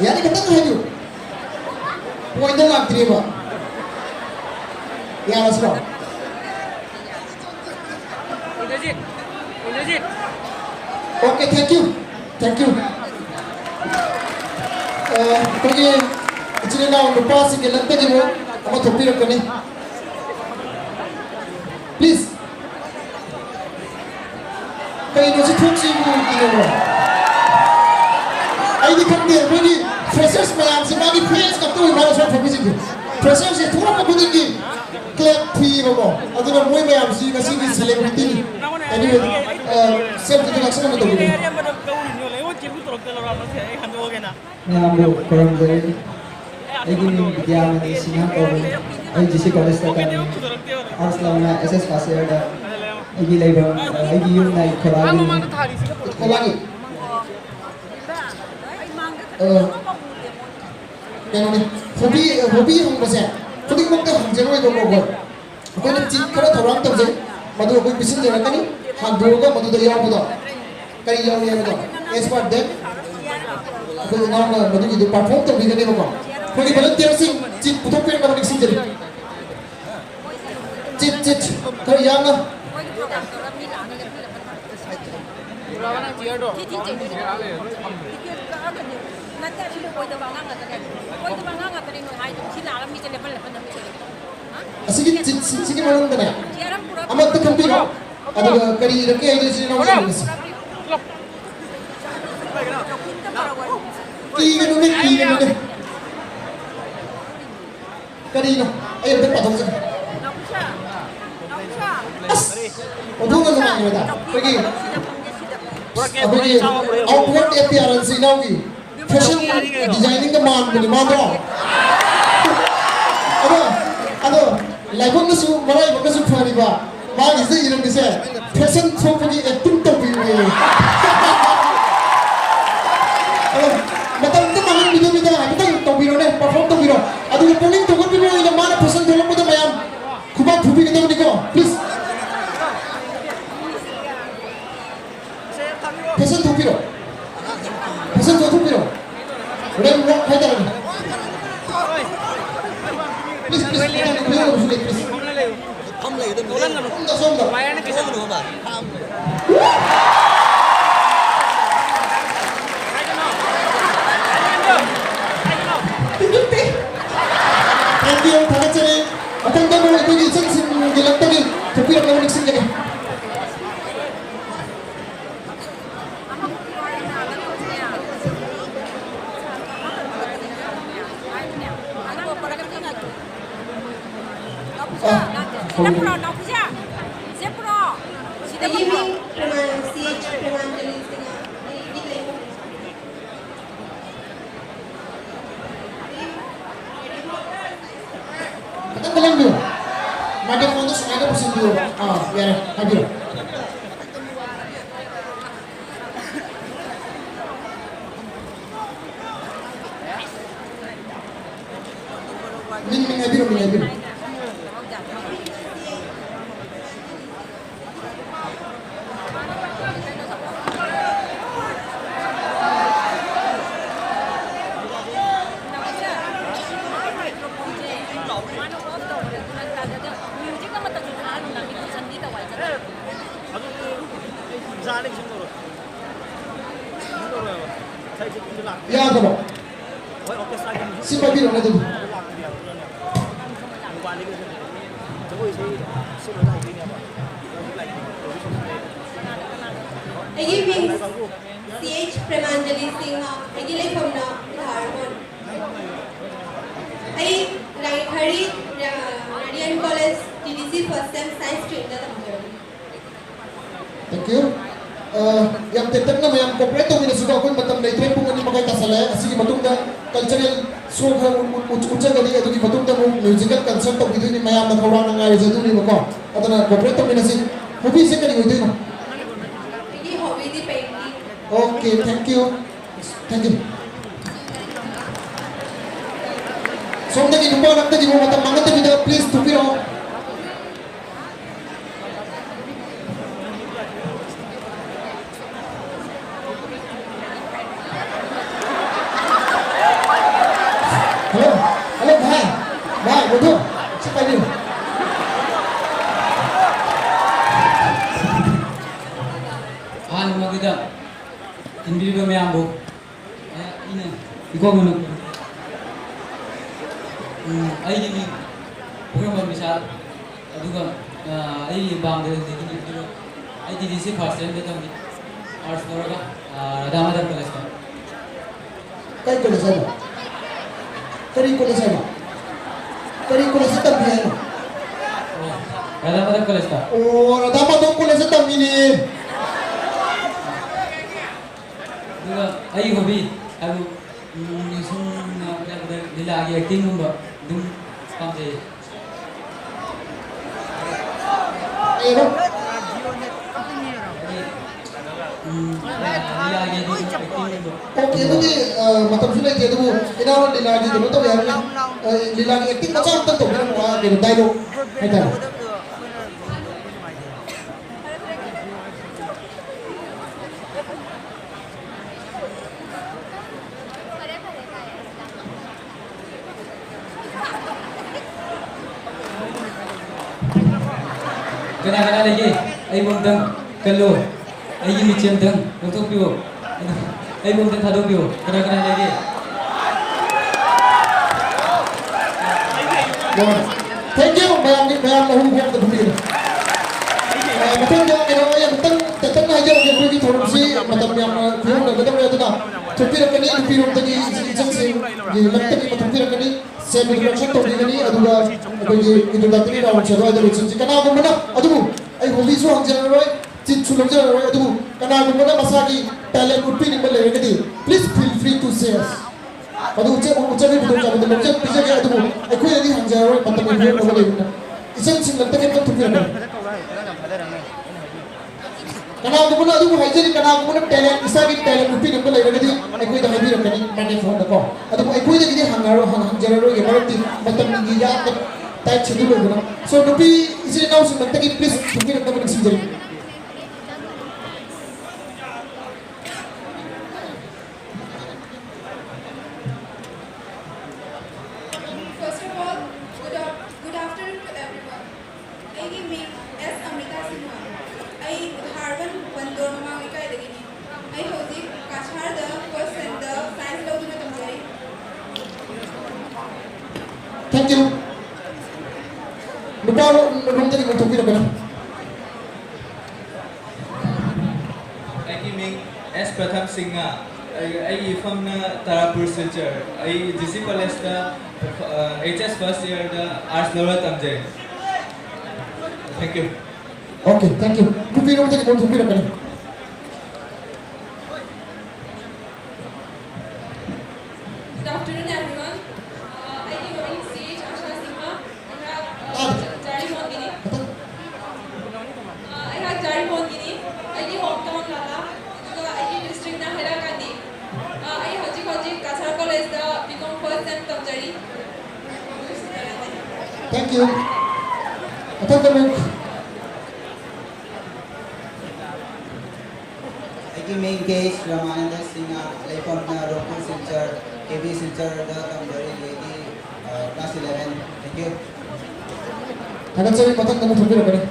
यानी कितना है जो पॉइंट लागती है यार असलो ओके थैंक यू क्योंकि इतने ना नुपा से के लगते हैं वो हम थोपी रखने प्लीज कहीं मुझे थोक सी वो की वो आई दिखते हैं क्योंकि फ्रेशर्स में आप सिर्फ आगे फ्रेश करते हुए हमारे साथ थोपी सी फ्रेशर्स से थोड़ा सा बुद्धि की क्लैप थी वो अगर हम वही में आप सी किसी की सेलिब्रिटी anyway self introduction में तो भी Ngambo kurang dari lagi dia mani singa kau jisi college tak kan harus lawan SS fase ada lagi labor lagi yung naik kolagi yang ni hobi hong bose hobi kong ka hong jero itu kau aku ni cip kara thorang tu je madu aku bisin jera kani hang dua madu dah yaw bodo kari yaw bodo as part that aku ngam madu itu perform tu bigani bapa kogi volunteer sing cip putok per madu bisin jera cip kari yaw na sige malung ka na amat ta kampi no adu kari rake ay disi na wala nis ki ganu ne kari no ay ta patong sa odo ga naman nila pagi abhi outward appearance inawi fashion designing ka man ni madra ado लाइफों में सु मराई बंगा सु फरी बा मां इसे इरम दिसे fashion show पनी एक्टिंग तो भी हुई मतलब तो मांग बिदो मतलब तो भी रोने परफॉर्म तो भी रो अदु पोलिंग तो भी रो इने माने फैशन धोलो मत मयाम खुबा खुबी के निको प्लीज फैशन तो भी रो रे वो फायदा नहीं please không lấy được lên là không được máy nó cái sao được mà thank you thằng chơi thằng đó mới tôi đi chân xin gì lắm tôi đi thực hiện nó lịch sinh vậy Sepro, no bisa. Sepro. Sida Ini mo. pronunciation pronunciation Kita bilang dulu. Mada foto semuanya pusing dulu. Biar hadir. Min hadir. ꯌꯥꯗꯕ ꯁꯤ ꯄꯥꯏꯕꯤꯔꯣꯅꯦ ꯑꯗꯨꯗꯤ ꯑꯩꯒꯤ ꯃꯤꯡ CH ꯄ꯭ꯔꯦꯃꯥꯟꯖꯂꯤ Singh ꯑꯩꯒꯤ ꯂꯩꯐꯝꯅ ꯙꯥꯔꯃꯣꯟ ꯑꯩ ꯍꯔꯤ ꯔꯦडियन college TDC first sem science स्ट्रीमदा तमजरी Thank you. Yang tetapna mayam corporate to mina suka kun matam nei train pungani makai tasala asigi matungda cultural show kha ucha gadi adugi matungda mu musical concert to biduni mayam na khawra na ngai jadu ni bako adana corporate to mina si hobby se kari hoidoi no ये hobby the painting Okay, thank you. Thank you. Somdagi nupa nakta di mo matam mangata bida please tupiro. Hello, hello, bhai, betul. Siapa ini? Magida Indiriba Mayambo ina Igomunu I ni Pugam Misal Aduga I Bang I did this first time that Arts Noraga Radamada Palesca Kari ko sama. Kari ko sama. Kari ko sa tabi ano. Radamada Palesca Oh, radama to ko sa tabi ni. I hobby abu sum lila acting number dum pamje Ano? lila acting number Okay, itu di matam sudah itu inawan di lagi itu tuh ya di lagi acting macam apa tuh kan wah di dialog itu Kena lagi, ay bundang kalau, ay ini centang untuk piu, ay bundang thadong piu, kena lagi. Thank you, bayang lahum buat terbuka. Betul jangan kena yang betul tetap aja yang pergi turun si macam yang film dan betul itu nak. Tapi rakani itu film tadi season sih, di lepas tadi macam film ini saya introduction tu ini adalah itu tadi rawan cerita ada lucu. Karena aku mana, aduh, hobi so hang jalan roy, sulam jalan roy, aduh, karena aku mana masa ki talent upi ni boleh lagi. Please feel free to say us. Aduh, ucap ni betul betul betul. Bisa ke aduh, aku jadi hang jalan roy, macam ini boleh. Isan sih lepas tadi tu film. Karena aku pun aduh hajari karena aku pun talent isa ki talent upi number lagi jadi aku dah hadir kan mana phone aku aduh aku dah jadi hangar yang berarti macam ni ya tak cedul benar so nupi isi now sih nanti please mungkin kita boleh sih jadi First of all, good afternoon to everyone. I give me S Amrita Sinha. I Harvan Bandor Mamang Ikai Dagini. I Hozik Kashmar the first and the science law to Tamjari. thank you lupa belum tadi untuk kita benar I ming S Pratham Singha I from Tarapur Silchar I GC College the HS first year the Arts Norat Amjay. Thank you. okay thank you nupi belum tadi untuk kita benar Good afternoon, everyone. I give a CH Asha Sinha. I have Jari Mohgini. I have Jari Mohgini. I give hometown Lala. I give district na Harakandi. I Hoji Kachar College the become first and Tamjari. thank you atau kamu Agi main case Ramananda Singha Laifam na Rokun Silchar KB Silchar da Tamjari Lady class 11. Thank you. Kanan saya patang kamu untuk kita benar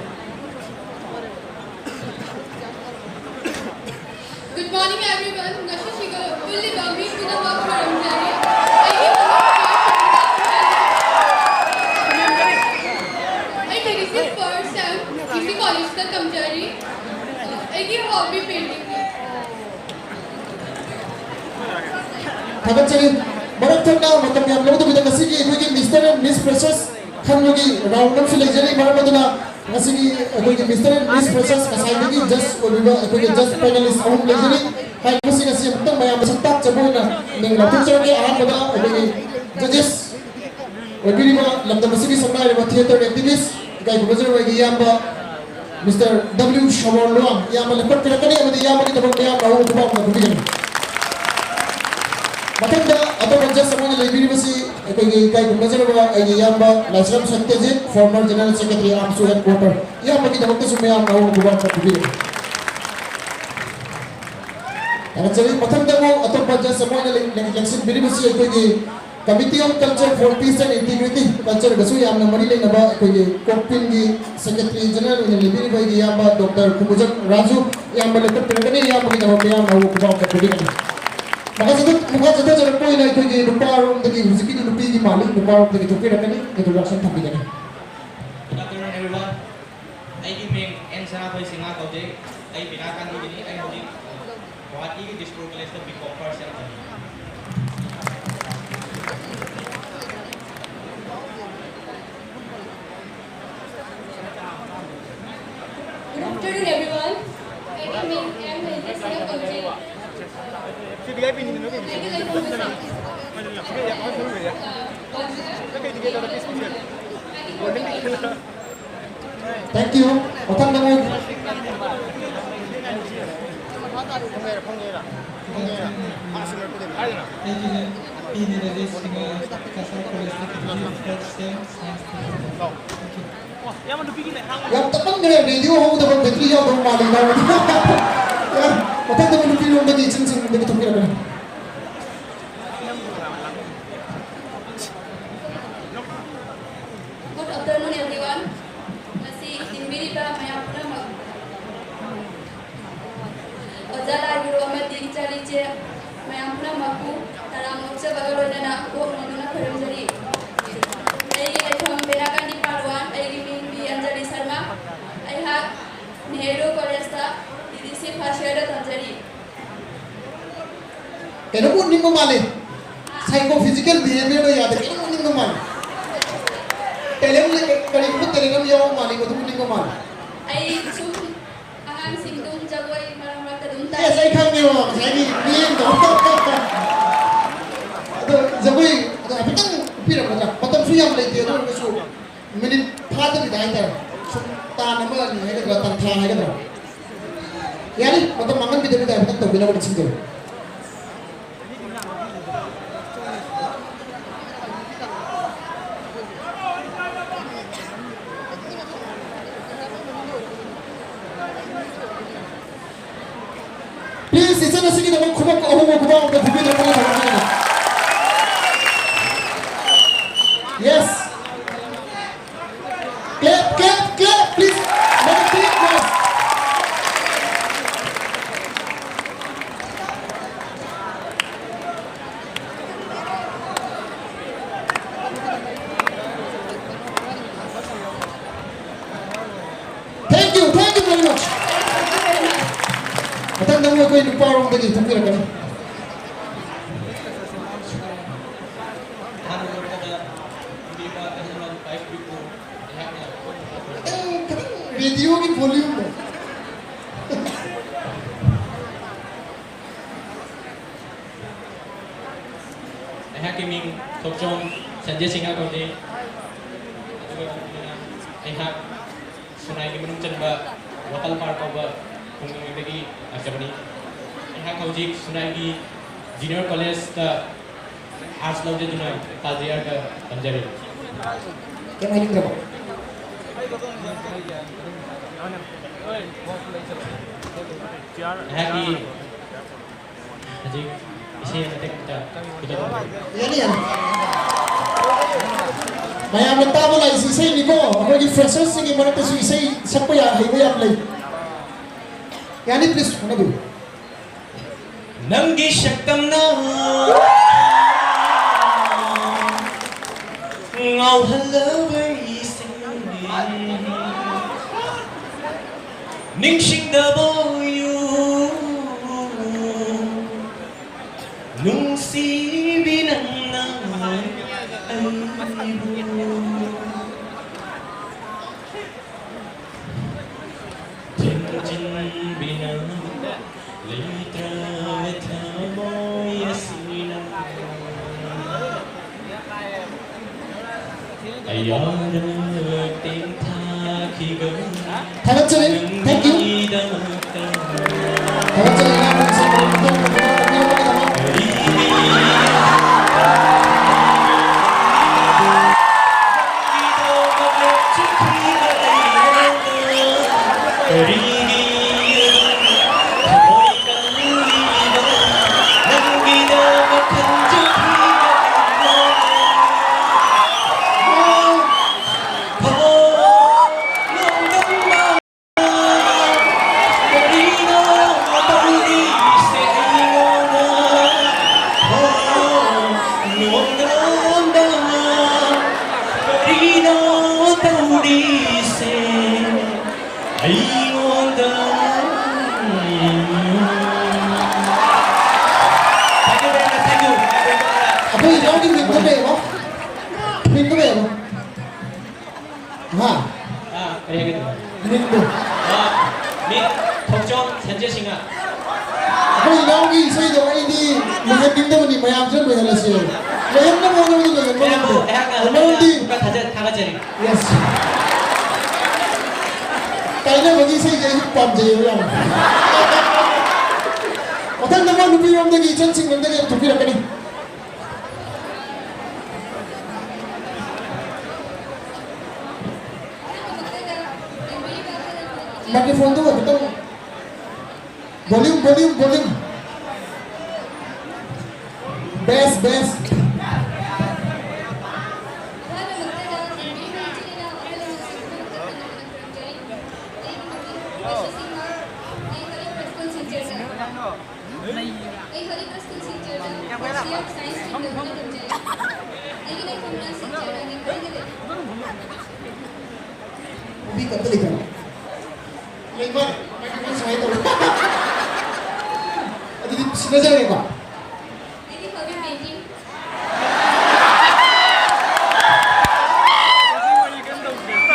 morning everyone. Nashashiga fully Bambi to the work from Jari. I receive first time किसी college का कमचारी. I की hobby painting. Tagat chali barak thakna matam yam logo to bidang nasigi koi Mr. and Miss Freshers khan logi round up sile jari mara maduna nasigi koi Mr. and Miss Freshers kasai logi just koi just finalist ahum lejari hai kusi nasi matang mayam masak jabo na ning lapit chari aham bada koi judges wabiri ma lamda masigi samai ma theater activist kai gubajar wagi yamba Mr. W. Shamor Luang yamba lepat pirakani amadi yamba ki tabak yamba ahum kubam na kubigani Matanda atau kerja semuanya lebih bersih. Kami kai kumbajar bahwa ini yang Lasram Satyajit, former General Secretary AMSU Headquarter. Yang bagi dapat semua yang mau buat terpilih. Karena jadi matanda mau atau kerja semuanya lebih bersih. Kami Committee on Culture for Peace and Integrity, Culture Gasu yang namanya lagi nama kami Kopin di Secretary General ini lebih bagi yang Dr. Kumbajar Raju yang melekat perkara yang bagi dapat yang mau buat terpilih. Maka jatuh jalan poin itu di lupa orang lagi rezeki di lupi di Mali lupa orang lagi tupi rakani introduction tapi kan. Good afternoon everyone. I ming Ensana by Singa Kauje. I binakan di sini. I holding Guwahati ki Dispur College of Big First and Good afternoon everyone. I ming Ensana Kauje. Thank you. Otang namun. Yang tepat ni video aku dapat bateri yang belum mali dah. Ya, otang namun video lagi cincin lagi tupi rakani. Good afternoon everyone. Masih timbiri pa maya puna mag. Ojala guru amat diri cari je maya puna magku tarang moksa bagalo dana ko noduna karam jari. Ai etham berakan di Parwan ai min bi Anjali Sharma ai hak Nehru College ta idisi phashera tanjari. Kena pun ni memali. Psychophysical behavior ya ada kena pun ni memali. Telem kali pun telem yang memali betul pun ni memali. Ai su angan singdum jagoi marang rakta dumta. Ya saya kan ni orang saya ni tu. Ada jagoi ada apa kan pilih macam betul suyam lagi dia tu kesu minit pada di dalam tanah mana ni ada kelihatan tanah ada. Ya ni betul mangan bida betul tu bila boleh singgung. Please, it's not singing about Kuba, the Kubina. Yes. Clap, please. Let it be, please. Thank you very much. Matanda mo ko yung parang dali tupi rakani. Radio की volume में I ming Tokchong Sanjay Singa Kauje. I sunai ki menung cenba Watal Park over Pungging Begi Germany. I Kauje sunai ki Junior College the Arts Lodge Junai Taziar the Tanjari. क्या मायने करता है? Happy Haji isi nanti kita Yani yan. Maya mentama lah isi saya ni ko. Ako yung freshers sing imana to isi sa ko ya highway apply. Yani please mana dulu. Nangi Shaktamna Ngau Halavai Ning Shing the boyu Nung si binang na Jin binang Litra Thamoy Asinan Ayan Ting Thakigan 다같이 thank you. 다같이 Apa yang lagi minta bebo? Minta bebo? Ha? Kaya gitu. Minta. Nih, 걱정 현재싱아. Apa yang lagi saya doa ini mungkin minta ni mayam je boleh hasil. Mayam na mau ni mayam Kaya mau. mo, Mau di. bukan 다 같이. Yes. Kayaknya bagi saya jadi pam je yang. Otak nama lupi orang lagi cancing orang lagi tupi nak ni. Microphone tu betul. Volume. Bass. Ubi kat telik kan? Lebar, microphone saya tu. Jadi sini saja ni pak.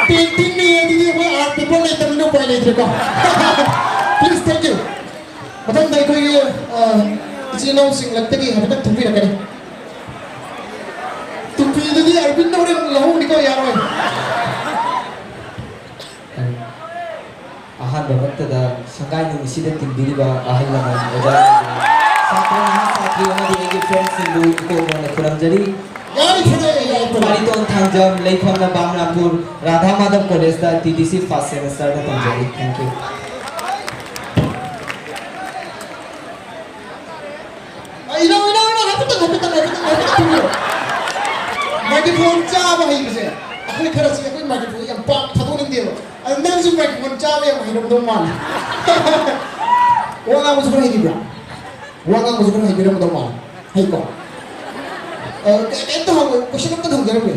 Painting ni yang jadi apa art paper ni terlalu boleh terka. Please thank you. Macam tadi kau ini Cina sing lagi ni ada tupi nak ni. Tupi itu dia Arvind orang lahu ni kau yang mana? ahal babattada sangai nu sida timbiriba ahal laman oja satri amadi friends sindu ko mona kuramjari Mariton Thangjam Leifam na Bamrapur Radha Madhav College da TDC first semester da Thangjari. Thank you. Ina hapitan. Microphone jawab hai mese. Aku ni kerana aku ni microphone yang bang thadu ni dia. Anda ni microphone jawab yang hidup doman. Orang aku suka hidup lah. Orang aku suka hidup doman. Hai kau. Itu hal question apa tu jawab ni?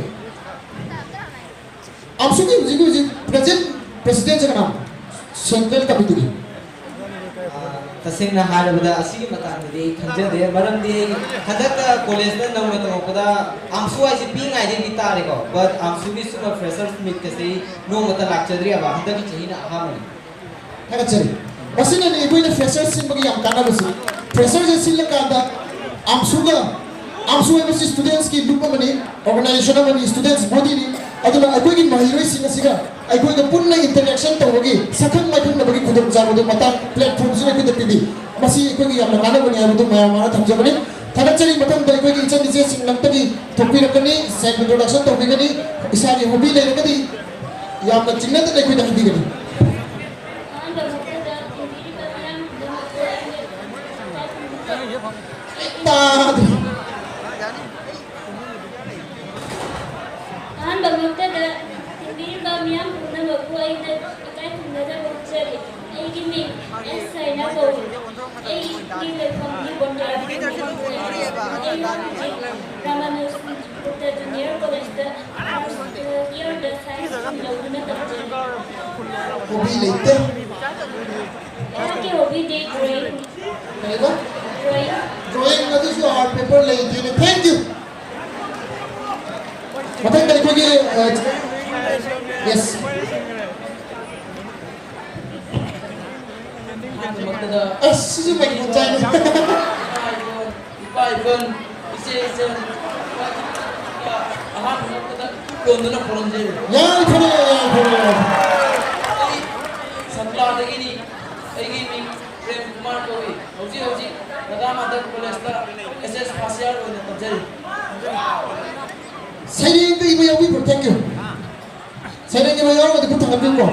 Amsu ni presiden sekarang central committee. Tasing na harabada asigi matang di khanja de maram di hadata college na nang matang pada amsu ai si ping ai di tare ko but amsu bi suma freshers meet kasi no mata lakchadri aba handa ki china hamani Kaya ceri. Masih ni ibu ini freshers sin bagi yang kana besi. Freshers sin lekar ada amsu itu si students ki lupa mani organisation mani students body ni. Aduna aku ingin mahiroi sin asiga. Aku ingin pun na interaction tahu bagi. Sakang macam na bagi kudu jago tu mata platform sini kudu pilih. Masih aku ingin yang kana bani aku tu mana tak jago ni. Kaya ceri macam tu aku ingin ikan di sini lang tadi. Topi nak ni self introduction topi ni. Isari hobi ni nak ni. Yang nak cingna tu aku dah hidup ni. Tadi. Bangkokda Timbiri Bamiam Puna Babu Aida Akai Puna Bukchari Aiki Ming S Saina Babu ꯑꯩꯒꯤ ꯂꯩꯐꯝꯗꯤ ꯕꯣꯟꯗꯥꯔꯗꯒꯤ ꯑꯩꯅ ꯍꯧꯖꯤꯛ ꯔꯥꯃꯥꯅꯨꯖ Gupta junior ꯀꯣꯂꯦꯖꯇ first ꯏꯌꯔꯗ science ꯂꯧꯗꯨꯅ ꯇꯝꯖꯩ hobby leite ꯑꯩꯍꯥꯛꯀꯤ ꯍꯣꯕꯤꯗꯤ drawing kaiba drawing drawing adu su art paper leite ne thank you mathai kali ko yes siju mai ko chai ipa ibon ise ahan makta konduna poronje ya phone samla degini aigi mi prem kumar koi hoji daga madar college ta ss first year oina tabjari Sairing the email we thank you. Sairing the email with the good time people.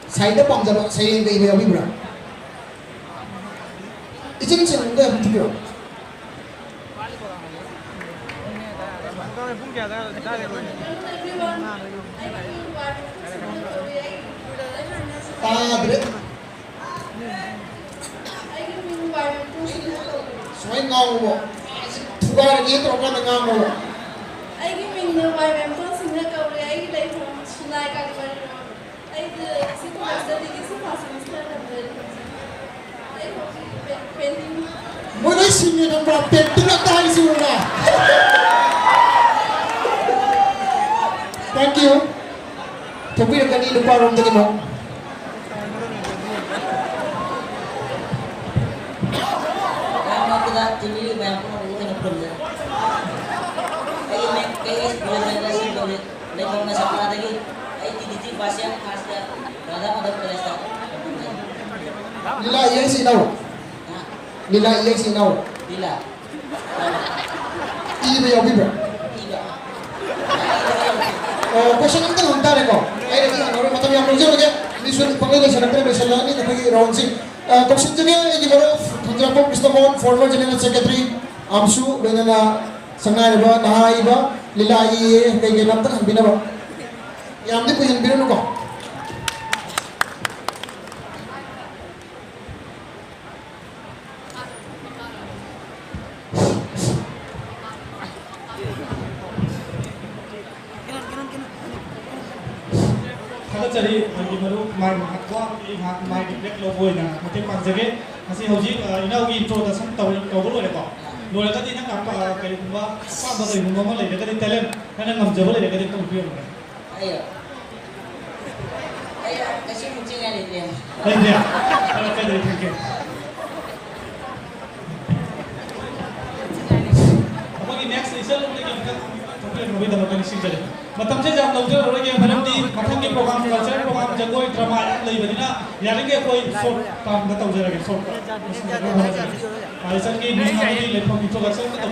Side the palms about saying the email we brought. It's in the video. Swing now. Tugar ni program ngam mo. ꯑꯩꯒꯤ ꯃꯤꯡꯅ ꯋꯥꯏꯕꯦꯝꯇꯣꯟ ꯁꯤꯡꯍ ꯀꯧꯔꯦ ꯑꯩꯒꯤ ꯂꯩꯐꯝ ꯁꯨꯅꯥꯏ ꯀꯥꯛꯄꯔꯤ ꯑꯩꯗꯤ ꯁꯤ ꯀꯣꯂꯦꯖꯇꯗꯤ ꯁꯤ first semester ꯇꯝꯖꯔꯤ ꯑꯩ ꯍꯧꯖꯤꯛ painting Mo na sinyo ng mga painting na tayo sura. Thank you. Topi na kanino pa ron dali mo. Kita tinggi banyak pun kita problem. Ayah kayak bulan nasi boleh, lepas nasi apa lagi? Ayah titi pasien khasnya, ada pada pelesta. Nila iya sinaw. Nila iya sinaw. Bila? Iya ba yung bibra? Tiga. Question ang tanong tare ko. Ay lagi ang orang mata yang berjauh lagi. Misul panggil sa nagtare bersama ni napagi round sing. Question jene ini baru Kontrapong Kristomon, former General Secretary, Amsu, dengan na sangai ba, nahai ba, lilai kay ganap tan bina ba. Yang di ko yung bino ko. Jadi, bagi baru mai mahakwa, mai diklik logo ina, mati panjage, masih hujik, ina ugi introduction tahu logo lo lekok. Lo lekok ini nak apa kayak gua, apa bagai gua mau lekok di talent, karena ngam jauh lekok di tempat biar. Ayo. Ayo, kasih kucing ada dia. Iya, kalau kayak dari mungkin. Apa ini next isal untuk kita tapi lebih dalam kali sih jadi. Matam से जब लोग जो रोगे मतलब दी मथन के programme culture programme Jagoi drama ले बनिना यानी के कोई शॉर्ट काम का तो जरा के शॉर्ट ऐसा की नहीं हमारी लेपम इंट्रोडक्शन का तो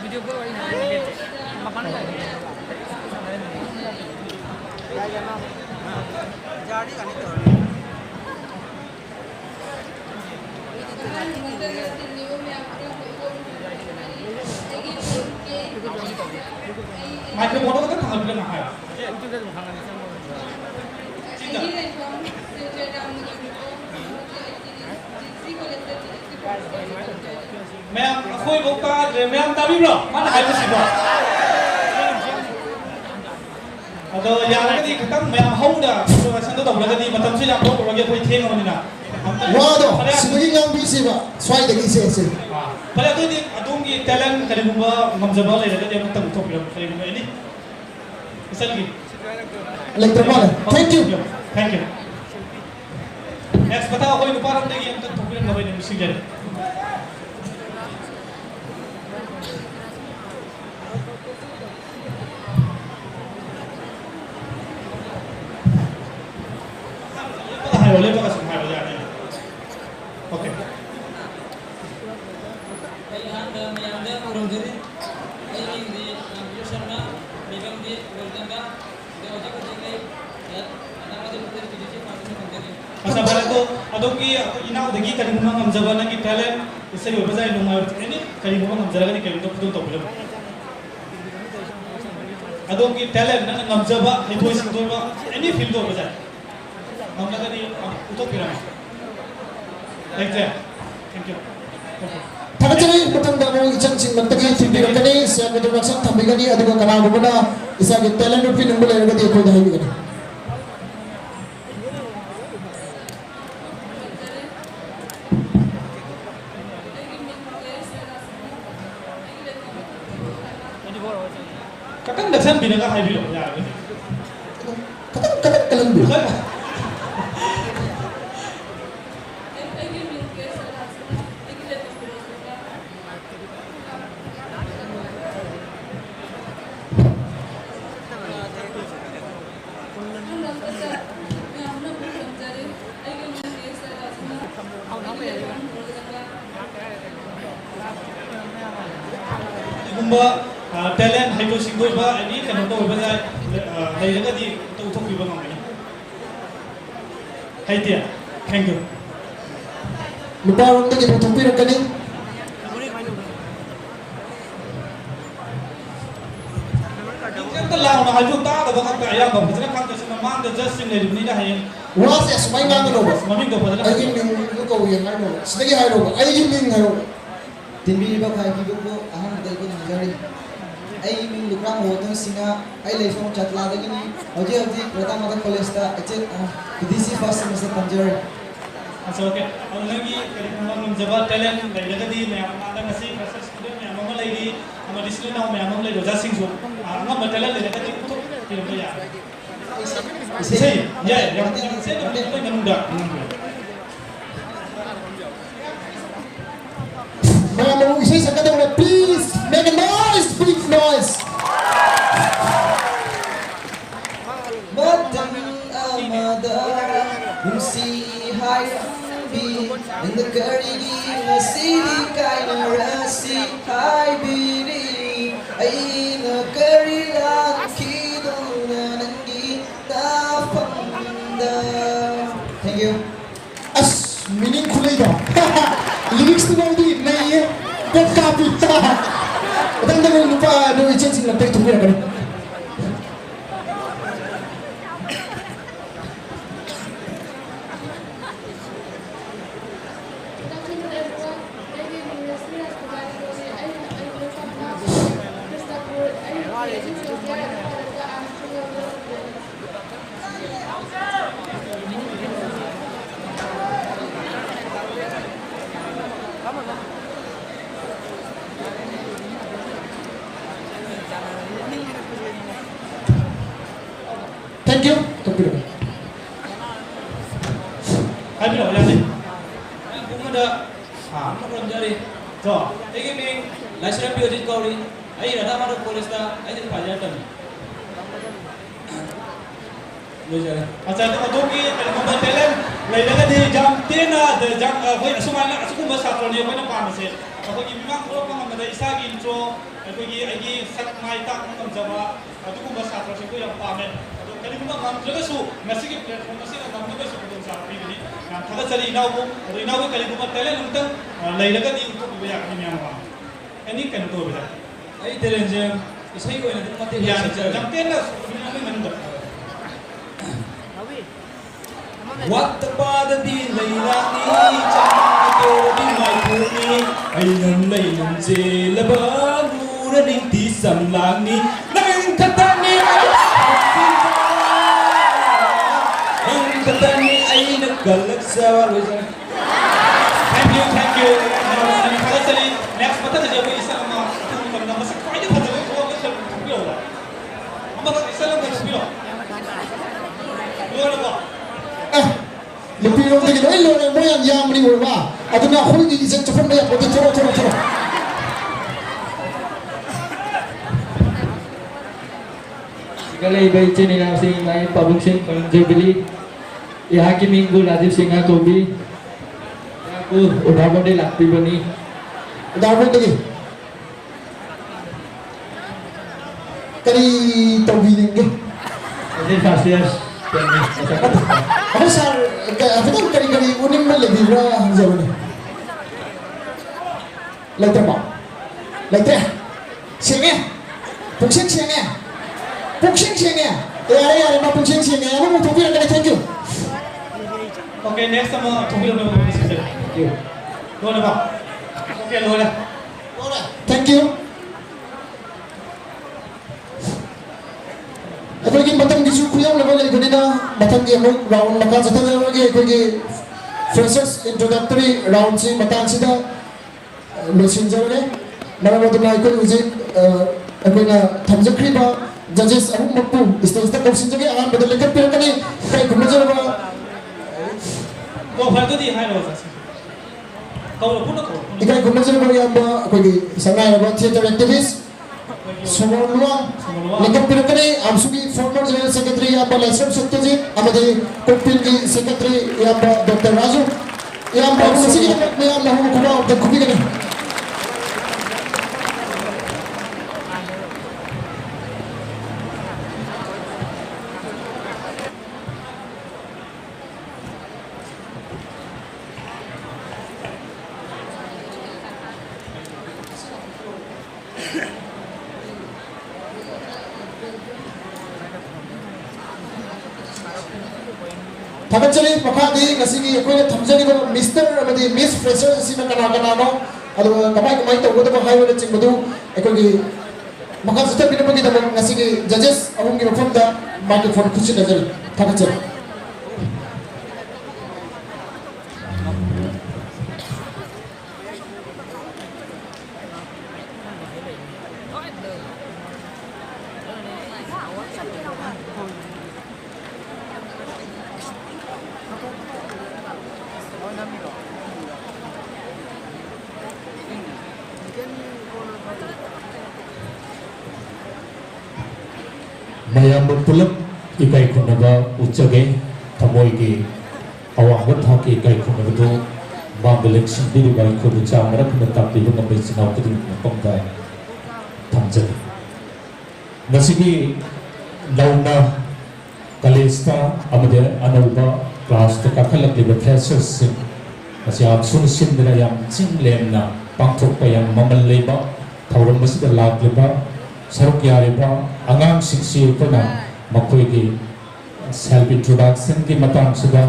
वीडियो को मकान जाड़ी गानी तो माइक्रोफोन को तो कहाँ पे लगाया मैं कोई बोलता मैं हम तभी bro mana hai sih bro atau yang lagi kita मैं hau dah introduction tu tak boleh jadi macam tu yang bro lagi कोई थे नहीं ना Waduh, sebagai yang bisa pak, swai lagi sih. Pada tu ni, adung ki talent kali bumba mamjabal ini dia kita butuh film kali bumba ini. Misal lagi. Elektromal. Thank you. Thank you. Next, बताओ कोई नुपारम देगी हम तक film नवाई नहीं मुझे jadi. Hai, boleh pakai semua boleh ada. Okay. Ayah yang dia kurang jadi, ayah di Ambil Sharma, Begum di Golganga, dia wajib kerja ya, anak ada betul kerja pasti kerja. Masa balik tu, adung ki ina udagi kali mumang am jabana ki talent, isसे हो बजाय नुमार ini kali mumang am jaraga ni kali tu betul belum. Adung ki talent na am jaba itu isi tu ini film tu bajai. Am lagi ni utok pirama. ꯂꯩꯇ꯭ꯔꯦ thank you ꯊꯥꯒꯠꯆꯔꯤ ꯃꯊꯪꯗ ꯑꯃꯨꯛ ꯏꯆꯟꯁꯤꯡꯃꯛꯇꯒꯤ ꯊꯤꯟꯕꯤꯔꯛꯀꯅꯤ ꯁꯦꯜ introduction ꯊꯝꯕꯤꯒꯅꯤ ꯑꯗꯨꯒ ꯀꯅꯥꯒꯨꯝꯕꯅ ꯏꯁꯥꯒꯤ talent ꯎꯠꯄꯤꯅꯤꯡꯕ ꯂꯩꯔꯒꯗꯤ ꯑꯩꯈꯣꯏꯗ ꯍꯥꯏꯕꯤꯒꯅꯤ ꯈꯤꯇꯪ ꯅꯛꯁꯟꯕꯤꯔꯒ ꯍꯥꯏꯕꯤꯔꯛꯑꯣ ꯌꯥꯔꯒꯗꯤ ꯈꯤꯇꯪ ꯀꯜꯍꯟꯕꯤꯌꯨ ꯇꯦꯂꯦꯟ ꯍꯩꯕꯁꯤꯡꯗꯣꯏꯕ ꯑꯦꯅꯤ ꯀꯩꯅꯣ ꯇꯧꯕꯗ ꯂꯩꯔꯒꯗꯤ ꯎꯠꯊꯣꯛꯄꯤꯕ ꯉꯝꯒꯅꯤ ꯍꯩꯇꯦ ꯊꯦꯡꯛ ꯌꯨ ꯅꯨꯄꯥꯔꯣꯝꯗꯒꯤ ꯄꯨꯊꯣꯛꯄꯤꯔꯛꯀꯅꯤ ꯑꯝꯇ ꯂꯥꯎꯅ ꯍꯥꯏꯕꯤꯌꯨ ꯇꯥꯗꯕ ꯈꯛꯇ ꯑꯌꯥꯝꯕ ꯐꯖꯅ ꯈꯪꯗ꯭ꯔꯁꯨ ꯃꯃꯥꯡꯗ ꯖꯁꯁꯤꯡ ꯂꯩꯔꯤꯕꯅꯤꯅ ꯍꯌꯦꯡ ꯋꯥꯁꯦ ꯑꯁꯨꯃꯥꯏꯅ ꯉꯥꯡꯒꯅꯣꯕ ꯃꯃꯤꯡꯗꯣ ꯐꯖꯅ ꯑꯩꯒꯤ ꯃꯤꯡꯗꯨ ꯀꯧꯏ ꯍꯥꯏꯅꯣꯕ ꯁꯤꯗꯒꯤ ꯍꯥꯏꯔꯣꯕ ꯑꯩꯒꯤ ꯃꯤꯡ ꯍꯥꯏꯔꯣꯕ ꯇꯤꯟꯕꯤꯔꯤꯕ ꯈ꯭ꯋꯥꯏꯕꯤꯕꯨ ꯑꯍꯥꯟꯕꯗ ꯑꯩꯈꯣꯏ ꯅꯤꯡꯖꯔꯤ ꯑꯩ ꯃꯤꯡ ꯂꯨꯀ꯭ꯔꯥꯝ ꯍꯣꯇꯣꯡ ꯁꯤꯡꯍ ꯑꯩ ꯂꯩꯐꯝ ꯆꯠꯂꯥꯗꯒꯤꯅꯤ ꯍꯧꯖꯤꯛ ꯔꯥꯙꯥꯃꯥꯙꯕ ꯀꯣꯂꯦꯖꯇ DDC ꯐꯥꯔꯁ ꯁꯦꯃꯤꯁꯇꯔ ꯇꯝꯖꯔꯤ ꯑꯣꯀꯦ ꯑꯗꯨ ꯅꯪꯒꯤ ꯀꯔꯤꯒꯨꯝꯕ ꯉꯝꯖꯕ ꯇꯦꯂꯦꯟ ꯂꯩꯔꯒꯗꯤ ꯃꯌꯥꯝ ꯃꯃꯥꯡꯗ ꯉꯁꯤ ꯐ꯭ꯔꯦꯁꯔ ꯁ꯭ꯇꯨꯗꯦꯟ ꯃꯌꯥꯝ ꯑꯃ ꯂꯩꯔꯤ ꯑꯃꯗꯤ ꯏꯆꯤꯜ ꯏꯅꯥꯎ ꯃꯌꯥꯝ ꯑꯃ ꯂꯩꯔꯤ ꯑꯣꯖꯥꯁꯤꯡꯁꯨ ꯑꯉꯝꯕ ꯇꯦꯂꯦꯟ ꯂꯩꯔꯒꯗꯤ ꯎꯠꯊꯣꯛꯄꯤꯔꯝꯕ ꯌꯥꯏ ꯏꯁꯩ ꯌꯥꯏ ꯌꯥꯝ ꯏꯁꯩ ꯃꯅꯨꯡꯗ ꯃꯌꯥꯝ ꯑꯃꯨꯛ ꯏꯁꯩ ꯁꯛꯀꯗꯧꯔꯦ please make a noise big noise Matang amada Umsi hayambi Nanda karigi Nasidi kaina rasi Hai biri Aina karilan Kidona nangi Tafanda Thank you As meaning kulay lyrics to know di may get kapita Matang na yung lupa no ichansing lang tayo tumira ka rin Thank you. Tumira. 하이비라 올려야지. 공무다 한번 자리. 저 이게 미 라시라 비오지 거리. 아이 라다마르 콜레스타 아이 발자탄. 로자래. अच्छा तो अदोगी कलमबा talent लेलगा दि जम तेना the जम होय असुमाना असुकुम सात्रने होयना पामसे अखोगी बिमां programme अमदा इसागी intro अखोगी आगी सक माइ ताक नमजबा अदुकुम सात्रसे को यम पामे अदो कलिगुमा नमजगसु नसिगी प्लेटफॉर्म से नमजगसु खुदम सात्रिगनि नाम थागचरी इनावबु अदो इनावबु कलिगुमा टेलेंट उमतन लेलगा दि उतो बिया याकनि म्यामा एनी कन तो बिदा आई टेलेंट जे इसै कोइना दम मते या जम तेना सुनि मनदा What about the Laylani? Chakoti my pony. I am Laylan Zelaba, Muradinti Samlani. Nankatani, Nankatani, I know Galaxa. Thank you, thank you. Next, what is your Islam? Quite a little Lupiro de que lo de moyan yamri urba aduna khoi di izat chapon ya pote choro choro choro Sekali baik cini nama sing lain Public Sing Jubilee यहाँ की mean को राजीव सिंह को भी यहाँ को उदाहरण दे लागती बनी उदाहरण दे करी तौबी देंगे ऐसे खासियत Apa sar, apa tu kali-kali unik malah lebih ramai jauh ni. Lagi apa? Lagi siapa? Puksing siapa? Puksing siapa? Yare yare, ma puksing siapa? Aku mau tunggu lagi. Thank you. Okay, next sama thongil na mo si sir. Thank you. Lo na ba? Okay, lo na. Thank you. ꯑꯩꯈꯣꯏꯒꯤ ꯃꯊꯪꯒꯤꯁꯨ ꯈꯨꯌꯧꯅꯕ ꯂꯩꯕꯅꯤꯅ ꯃꯊꯪꯒꯤ ꯑꯃꯨꯛ round ꯃꯈꯥ ꯆꯠꯊꯖꯔꯒꯦ ꯑꯩꯈꯣꯏꯒꯤ freshers ꯏꯟꯇ꯭ꯔꯣꯗꯛꯇꯔꯤ ꯔꯥꯎꯟꯁꯤ ꯃꯇꯥꯡꯁꯤꯗ ꯂꯣꯏꯁꯤꯟꯖꯔꯒꯦ ꯃꯔꯝ ꯑꯗꯨꯅ ꯑꯩꯈꯣꯏ ꯍꯧꯖꯤꯛ ꯑꯩꯈꯣꯏꯅ ꯊꯝꯖꯈ꯭ꯔꯤꯕ ꯖꯖꯦꯁ ꯑꯍꯨꯝꯃꯛꯄꯨ ꯁ꯭ꯇꯦꯖꯇ ꯀꯧꯁꯤꯟꯖꯒꯦ ꯑꯍꯥꯟꯕꯗ ꯂꯦꯞꯈꯠꯄꯤꯔꯛꯀꯅꯤ ꯏꯀꯥꯏ ꯈꯨꯝꯅꯖꯔꯕ ꯐꯔꯗꯨꯗꯤ ꯍꯥꯏꯔꯣ ꯀꯧꯔꯣ ꯄꯨꯟꯅ ꯀꯧꯔꯣ 이kai gunajara iyamba ꯑꯩꯈꯣꯏꯒꯤ ꯁꯉꯥꯏꯔꯕ theatre ꯑꯦꯛꯇꯤꯚꯤꯁ Sumarnuwa Lekap Pirakani Amsugi former General Secretary Yamba Laisram Satyajit Amadi Kopilgi Secretary Yamba Dr. Raju Yamba Masigi Yamba Humu Kuma of the Kubigani Thakachari Makhadi Nasigi Akoina Thamjaniba Mr. Amadi Miss Fresher Sina Kana Kanano Adu Kamai Kamai Tawada Highway Chingbudu Akogi Makasita Pinapagi Nasigi Judges Amungi Mafunda Microphone Kuchi Nazari Thakachari mayam pulap ikai khunaba uchage thamoigi awang thaki ikai khunaba do bambelek sindiri bai khodu chamara khuna tapi lu ngambe chinau kudin pangda thamjani nasigi launa kalesta amade anauba class ta kakhalak liba freshers asia sun sindra yam chinglemna pangthok payam mamal leba thauram masida lakleba saruk yariba angang singsi puna makoi ki self introduction ki matang suda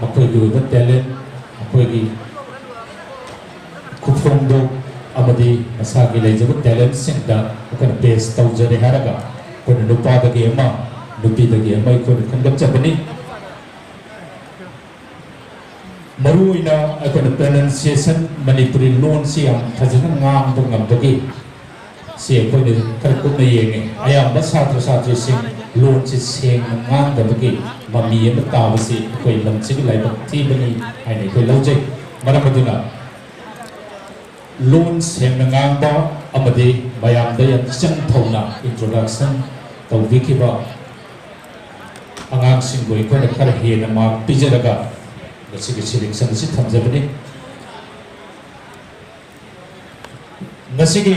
makoi ki uba talent makoi ki khufong do amadi asa ki lejabu talent singda ukana base tawjare haraga kona nupa dagi ama nupi dagi ama ikona khandap chabani maru ina akona pronunciation manipuri loan si am thajana ngam do ngam dagi si ko ni karku na yenge ayam ba satra satri sing loan si sing ngang da bagi mami em ta ba si ko lam si lai ba ti bani ai nei ko lauje maram aduna loan sing ngang ba amade bayam da yan chang thona introduction tau wiki ba angang sing goi ko na kar he na ma pijaraga da si ki siling sang si thamja bani nasigi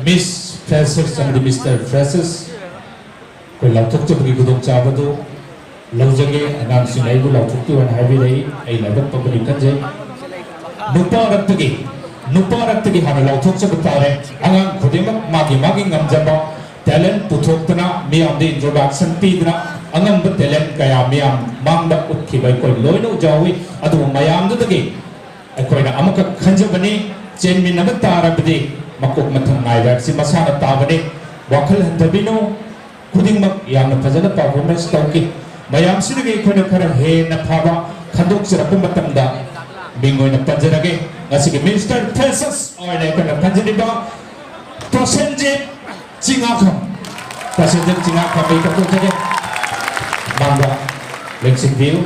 Miss Freshers and Mr. Freshers ko lautok to bagi gudong chabado laujage anam sinai bu lautok tu an habi dai ai labak pabri kanje nupa rattagi hana lautok cha butare angang khudimak magi ngamjaba talent puthokna mi am the introduction pidna angam bu talent kaya mi am mangda ukhi bai ko loino jawi adu mayam dagi akoina amaka khanjabani chenmi namat tarabdi makuk mathang ngai ba si masana tabani wakhal handabino kuding mak yam na phajana performance tawki mayam sidagi khona khara he na phaba khandok sirapum matamda bingoi na panjanage ngasigi Mr. Freshers or na kana panjani ba Prosenjit Chingakham bai ka to jage mamba lexing view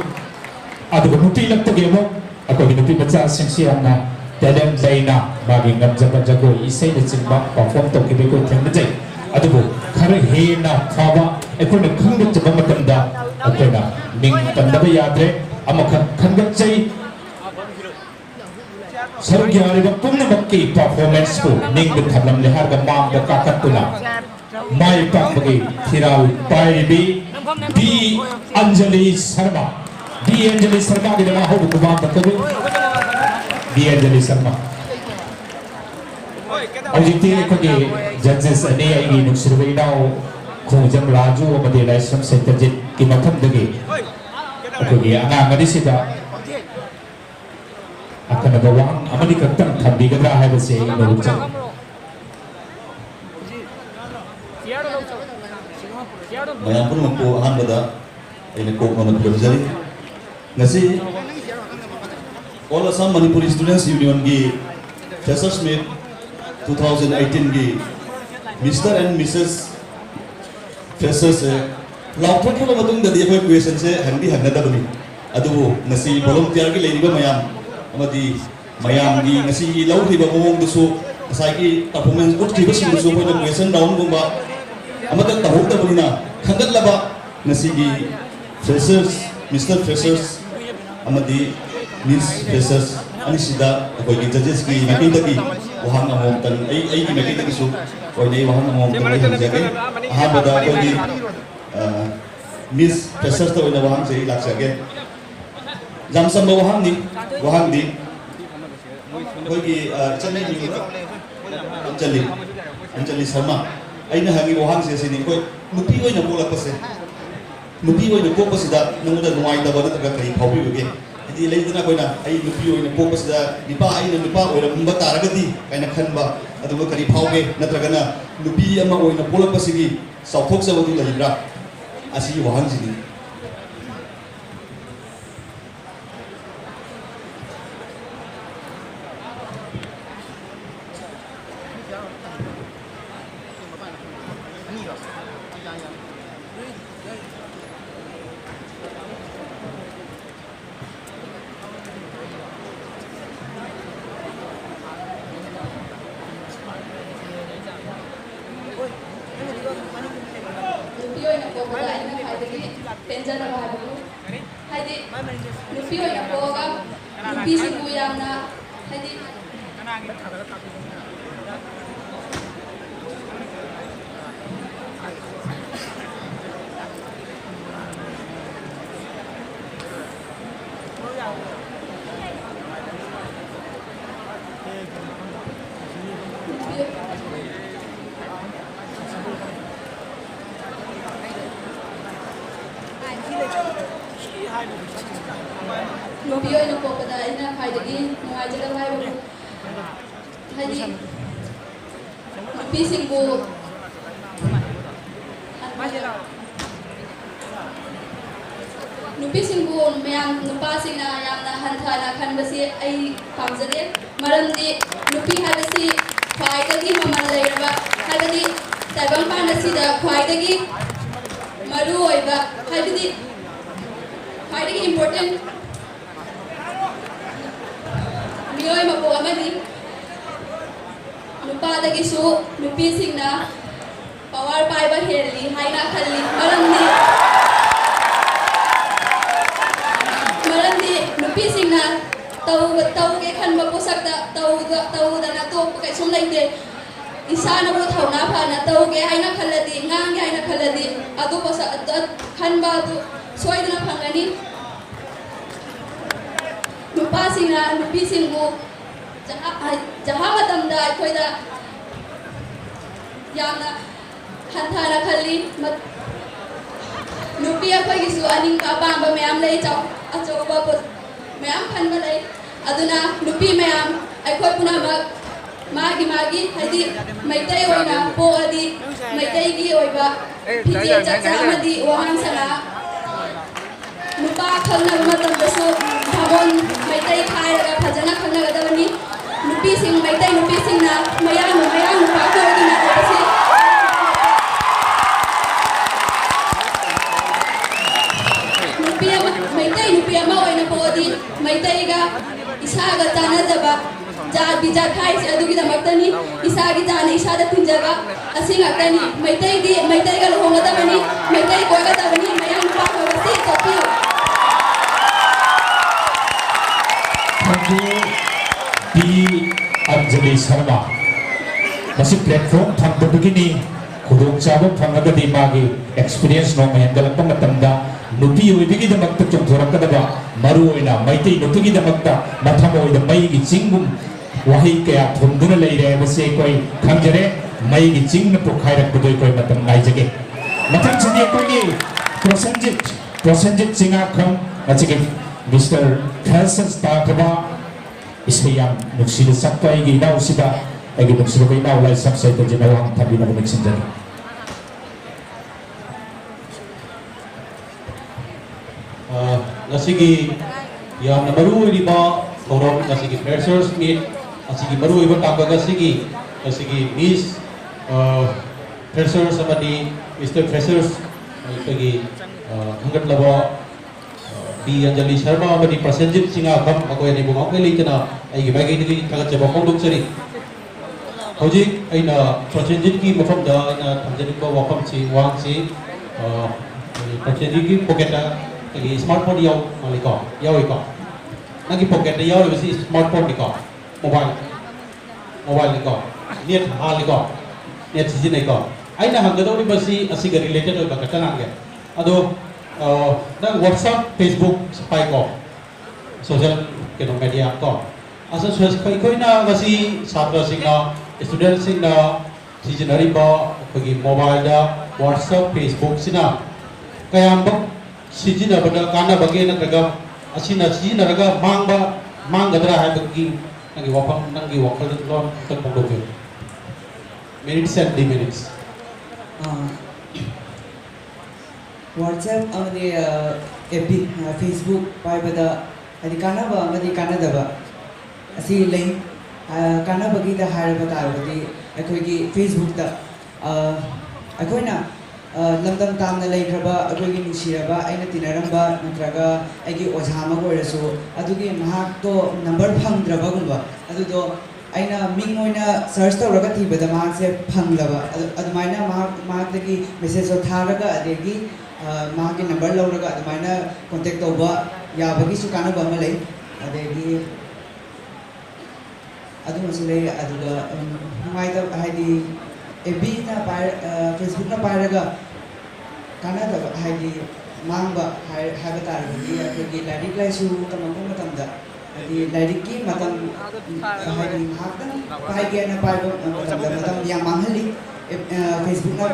adu nuti laktagi mo ako nuti bacha singsiam na talent laina magi ngamjaba jago isai na chingba perform to ki ko thengna jai adubu khare he na phaba ekona khangna chaba matamda akona ning pandaba yadre amakha khangna jai sargyari ga pumna makki performance ko ning bi thamlam le har ga mam ga kakatuna mai pambagi thiral paibi B Anjali Sharma ki dana ho bukuma batabu Anjali Sharma. Aujiti ko ki judges ani ai nuksirwai nau khujam Raju amadi Laisram Satyajit ki matham dagi ꯑꯩꯈꯣꯏꯒꯤ ꯑꯉꯥꯡ ꯑꯅꯤꯁꯤꯗ ꯑꯀꯟꯅꯕ ꯋꯥꯍꯪ ꯑꯃꯗꯤ ꯈꯛꯇꯪ ꯊꯝꯕꯤꯒꯗ꯭ꯔꯥ ꯍꯥꯏꯕꯁꯤ ꯑꯩ ꯅꯣꯡꯆꯪ ꯃꯌꯥꯝ ꯄꯨꯝꯅꯃꯛꯄꯨ ꯑꯍꯥꯟꯕꯗ ꯑꯩꯅ ꯀꯣꯛꯅ ꯈꯨꯔꯨꯝꯖꯔꯤ ꯉꯁꯤ All Assam Manipuri Students Union gi Freshers Meet 2018 gi Mr. and Mrs. Freshers lauthokhla matung da di question se handi hanadabani adubu ngasi volunteer gi leiriba mayam amadi mayam gi ngasi lauhriba mawong dusu asai gi performance utkiba sing dusu hoina question down gumba amata tahoktabani na khangatlaba ngasi gi Freshers Mr. Freshers amadi Miss Freshers anisida akoi gi judges ki making ki wahang amom tan ai ki making ki su koi nei wahang amom tan ai hanjage ha bada koi gi Miss Freshers to ina wahang sei lak sage jam sam wahang di koi gi chennai ni Anjali Sharma aina hangi wahang se sini koi nupi oi na bola pase nupi oi na ko pasida namuda nuai da bada ta kai phaubi ge di leidana koina ai nupi oi na ko pasida nipa ai na nipa oi na mumba taragadi kaina khanba aduga kari phauge natragana nupi ama oi na bola pasigi sauthok sabadu lahibra asi wahang sini nupi oi na ko pada ina khaidagi nuai jaga hai bu hadi nupi singbu nupi singbu mayam nupa singna yamna hanthana khanbasi ai pamjade maramdi nupi habasi khaidagi mamal leiraba habadi taibang panasida khaidagi maru oiba habadi khaidagi important Mioy mapo amadi nupadagi su nupi singna power paiba herli haina khalli maramdi nupi singna tau ke khanba posakta tau dana to kai sum laite isana bo thauna phana tau ke haina khalladi ngang ke haina khalladi adu posa khanba du soidana phangani nupa singna nupi singbu jaha matamda aikoida yamna hanthana khalli nupi akoigi su aning apamba mayam lei chau achoba po mayam khanba lei aduna nupi mayam aikoi puna magi hadi maitai oina po adi maitai gi oiba phije chacha amadi wahang sala nupa khangna matamda su thamon maitai khairaga phajana khangnagadabani nupi sing maitai nupi singna mayang nupa ko gina basi maitai nupi ama oina podi maitai ga isaga tanajaba jat bijat khai se adugi damaktani isagi jana isada tinjaga asingakani maitai ga lohongadabani maitai koigadabani mayang nupa ko basi topiu P. Anjali Sharma masi platform thambadugini khudong chaba phangagadi magi experience no mahendalakpa matamda nupi oibigi damakta chongthorakadaba maru oina maitai nutigi damakta matham oida mai gi chingum wahi kaya thumduna leire base koi khangjare mai gi chingna pukhairak budoi koi matam naijage matham chindi koi gi Prosenjit singa kham Masih Mr. Francis Takaba isayang nuksida sakpa igi inaw sida igi nuksida ko inaw lai saksay ko jinawang tabi na kumiksin dyan. Nasigi yang namaru ini ba orang nasigi freshers meet nasigi baru ibu tambah nasigi Miss freshers sama di Mr. Freshers lagi hangat laba di Anjali Sharma sama di Prasenjit singa kam aku yang ibu ngau kali kena ai bagi ini kagat coba konduk seri Hojik aina Prasenjit ki mafam da aina thamjani ba wafam si wang si Prasenjit ki pocket lagi smartphone yaw maliko yaw iko nagi pocket yaw lebih smartphone iko mobile iko net hal iko net sijin iko aina hangga ni basi asiga related oi bakata nange ado nang WhatsApp Facebook spy ko social media ko asa so spy ko na basi sabda singna student singna sijinari ba pagi mobile da WhatsApp Facebook sina kaya ambak sijina benda kana bagi naga asina sijina naga manggadra hai bagi nangi wakal lon terpondok minutes and minutes WhatsApp amadi FB Facebook paibada adi kana ba amadi kana daba asi link kana bagi da har bata badi akoi gi Facebook da akoi na lamdam tamna leikraba akoi gi nushiraba aina tinaramba natraga agi ojhama goirasu adugi mahak to number phangdraba gumba adudo aina ming oina search tawraga thibada mahak se phanglaba adumaina mahak dagi message tharaga adegi mahak ki number lawraga adumaina contact tawba yabagi su kana ba malai adegi adu masule aduga maida haidi FB na Facebook na paraga kana da haidi mangba haiba tarabagi akogi ladik laisu tamangko matamda adi ladik ki matam haidi haktan paigi na paiba matam yang manghali Facebook na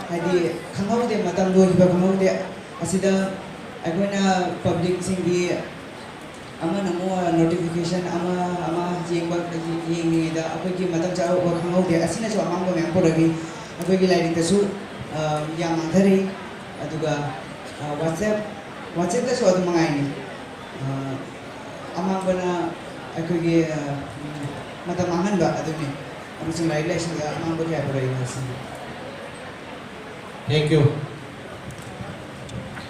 haidi khangawde matam do hiba khangawde asida akoina public singi ama namo notification ama jengba yengi da akogi matam chao wa khangawde asina so amangba yang poragi akogi ladik tasu yang manghari aduga WhatsApp da so adu mangaini amangba akogi matam mangan ba aduni amusing lai lai singa amangba kya poragi nasi. Thank you.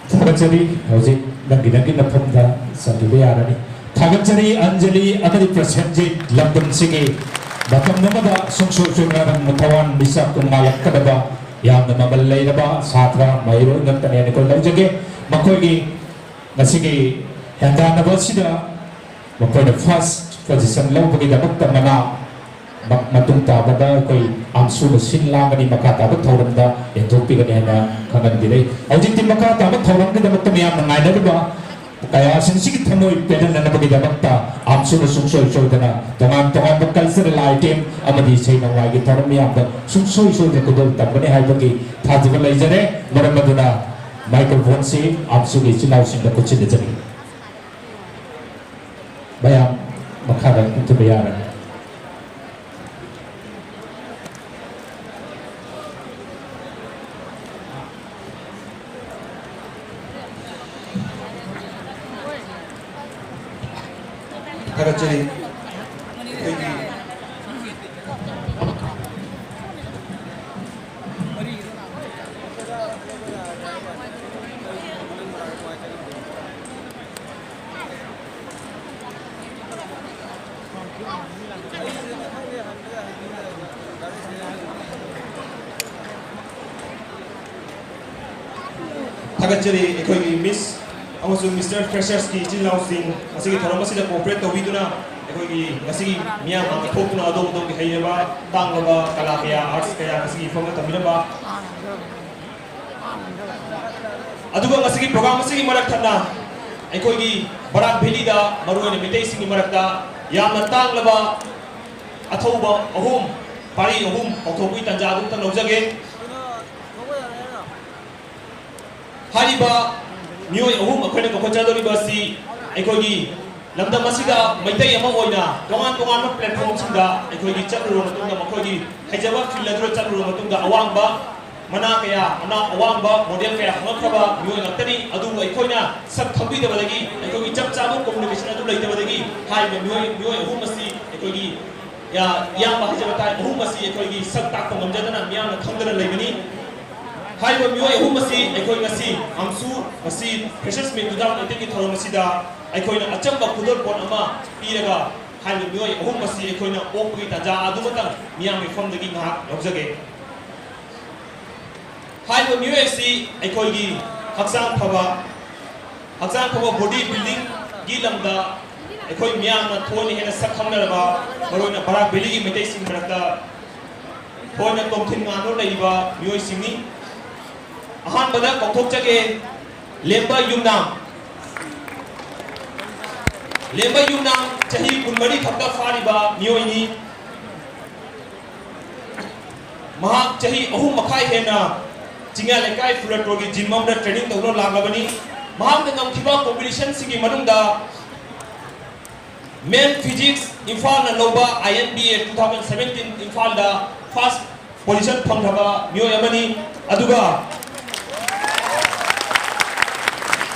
Thagachari hojik nagi naphamda sangibe yarani. Thagachari Anjali akadi Prasenjit London sigi batam namada sungsur sungarang matawan bisa kumalak kadaba yang namal leiraba satra mairo ngantane ko lawjage makogi nasigi handa nabasida makoy first position lawbagi dabak mana matung tabada koi amsu sin lamani makata ba thoramda entopi gane na khanan dire aujik tim makata ba thoram ge dabak tamya nangai na ba kaya sinsigi thamoi pedan na bagi dabak ta amsu sungsoi chodana tongan ba cultural item amadi seina wa ge thoram ya ba sungsoi de kodol tabane hai bagi thajiba laijare maramaduna microphone se amsu ge chilau sin da kuchi de jani bayam makhara itu bayara Thagachari Thagachari ekoi Miss amasung Mr. Freshers ki chilau sing asigi thoramasi da cooperate tawiduna ekoi asigi miyam ang thokuna adong dong ki hayeba tangba kala kaya arts kaya asigi phong tamina ba aduga asigi program asigi marak thana ekoi ki barak valley da maruane mitei sing marak da yamna tanglaba athoba ahum pari ahum othobui tanja adung tan lojage hariba मियोय अहुम अखोइना कखोचादोरिबासी अखोइगी लमदम असिदा Meitei अमा ओइना तोंगान तोंगान platform सिंदा अखोइगी चतुरो मतुंगा मखोइगी हैजबा फिल्डरो चतुरो मतुंगा अवांगबा मना कया अना अवांगबा model कया हंगखबा मियोय नक्तनी अदु अखोइना सब खबिदबदगी अखोइगी चप चाबो communication अदु लैतबदगी हाइबा मियोय अहुम असी अखोइगी या यामा हैजबा ताइ अहुम असी अखोइगी सब ताक ngамजदना मियाना खंगदना लैबनी हाइबा मियोय अहुम असी अखोइ ngasi amsu ngasi freshers meet 2018 की थोरम असिदा अखोइना अचंबा खुदर पोन अमा पीरगा हाइबा मियोय अहुम असी अखोइना ओपगी ताजा अदुमतंग मियामी फमदगी ngah लौजगे हाइबा मियोय असी अखोइगी हक्सांग फबा बॉडी बिल्डिंग गी लमदा अखोइ मियामना थोनि हेना सखंगरबा मरोइना बराक बेली की मेतै सिंग बरकता थोइना तोमथिन गानो लैबा मियोय सिंगनी अहान बदा कौथोक जगे लेम्बा युमनाम चाही कुनमरी खक्ता फारिबा मियोइनी महाक चाही अहुम मखाई हेना चिंगा लेकाई फुलटोगी जिममदा ट्रेनिंग तौनो लागबनी महाक नंगखिबा कॉम्पिटिशन सिंगी मनुंगदा मेन फिजिक्स इम्फाल ना लोबा INBA 2017 इम्फाल दा फर्स्ट पोजीशन फंगथबा मियोय अमनी अदुगा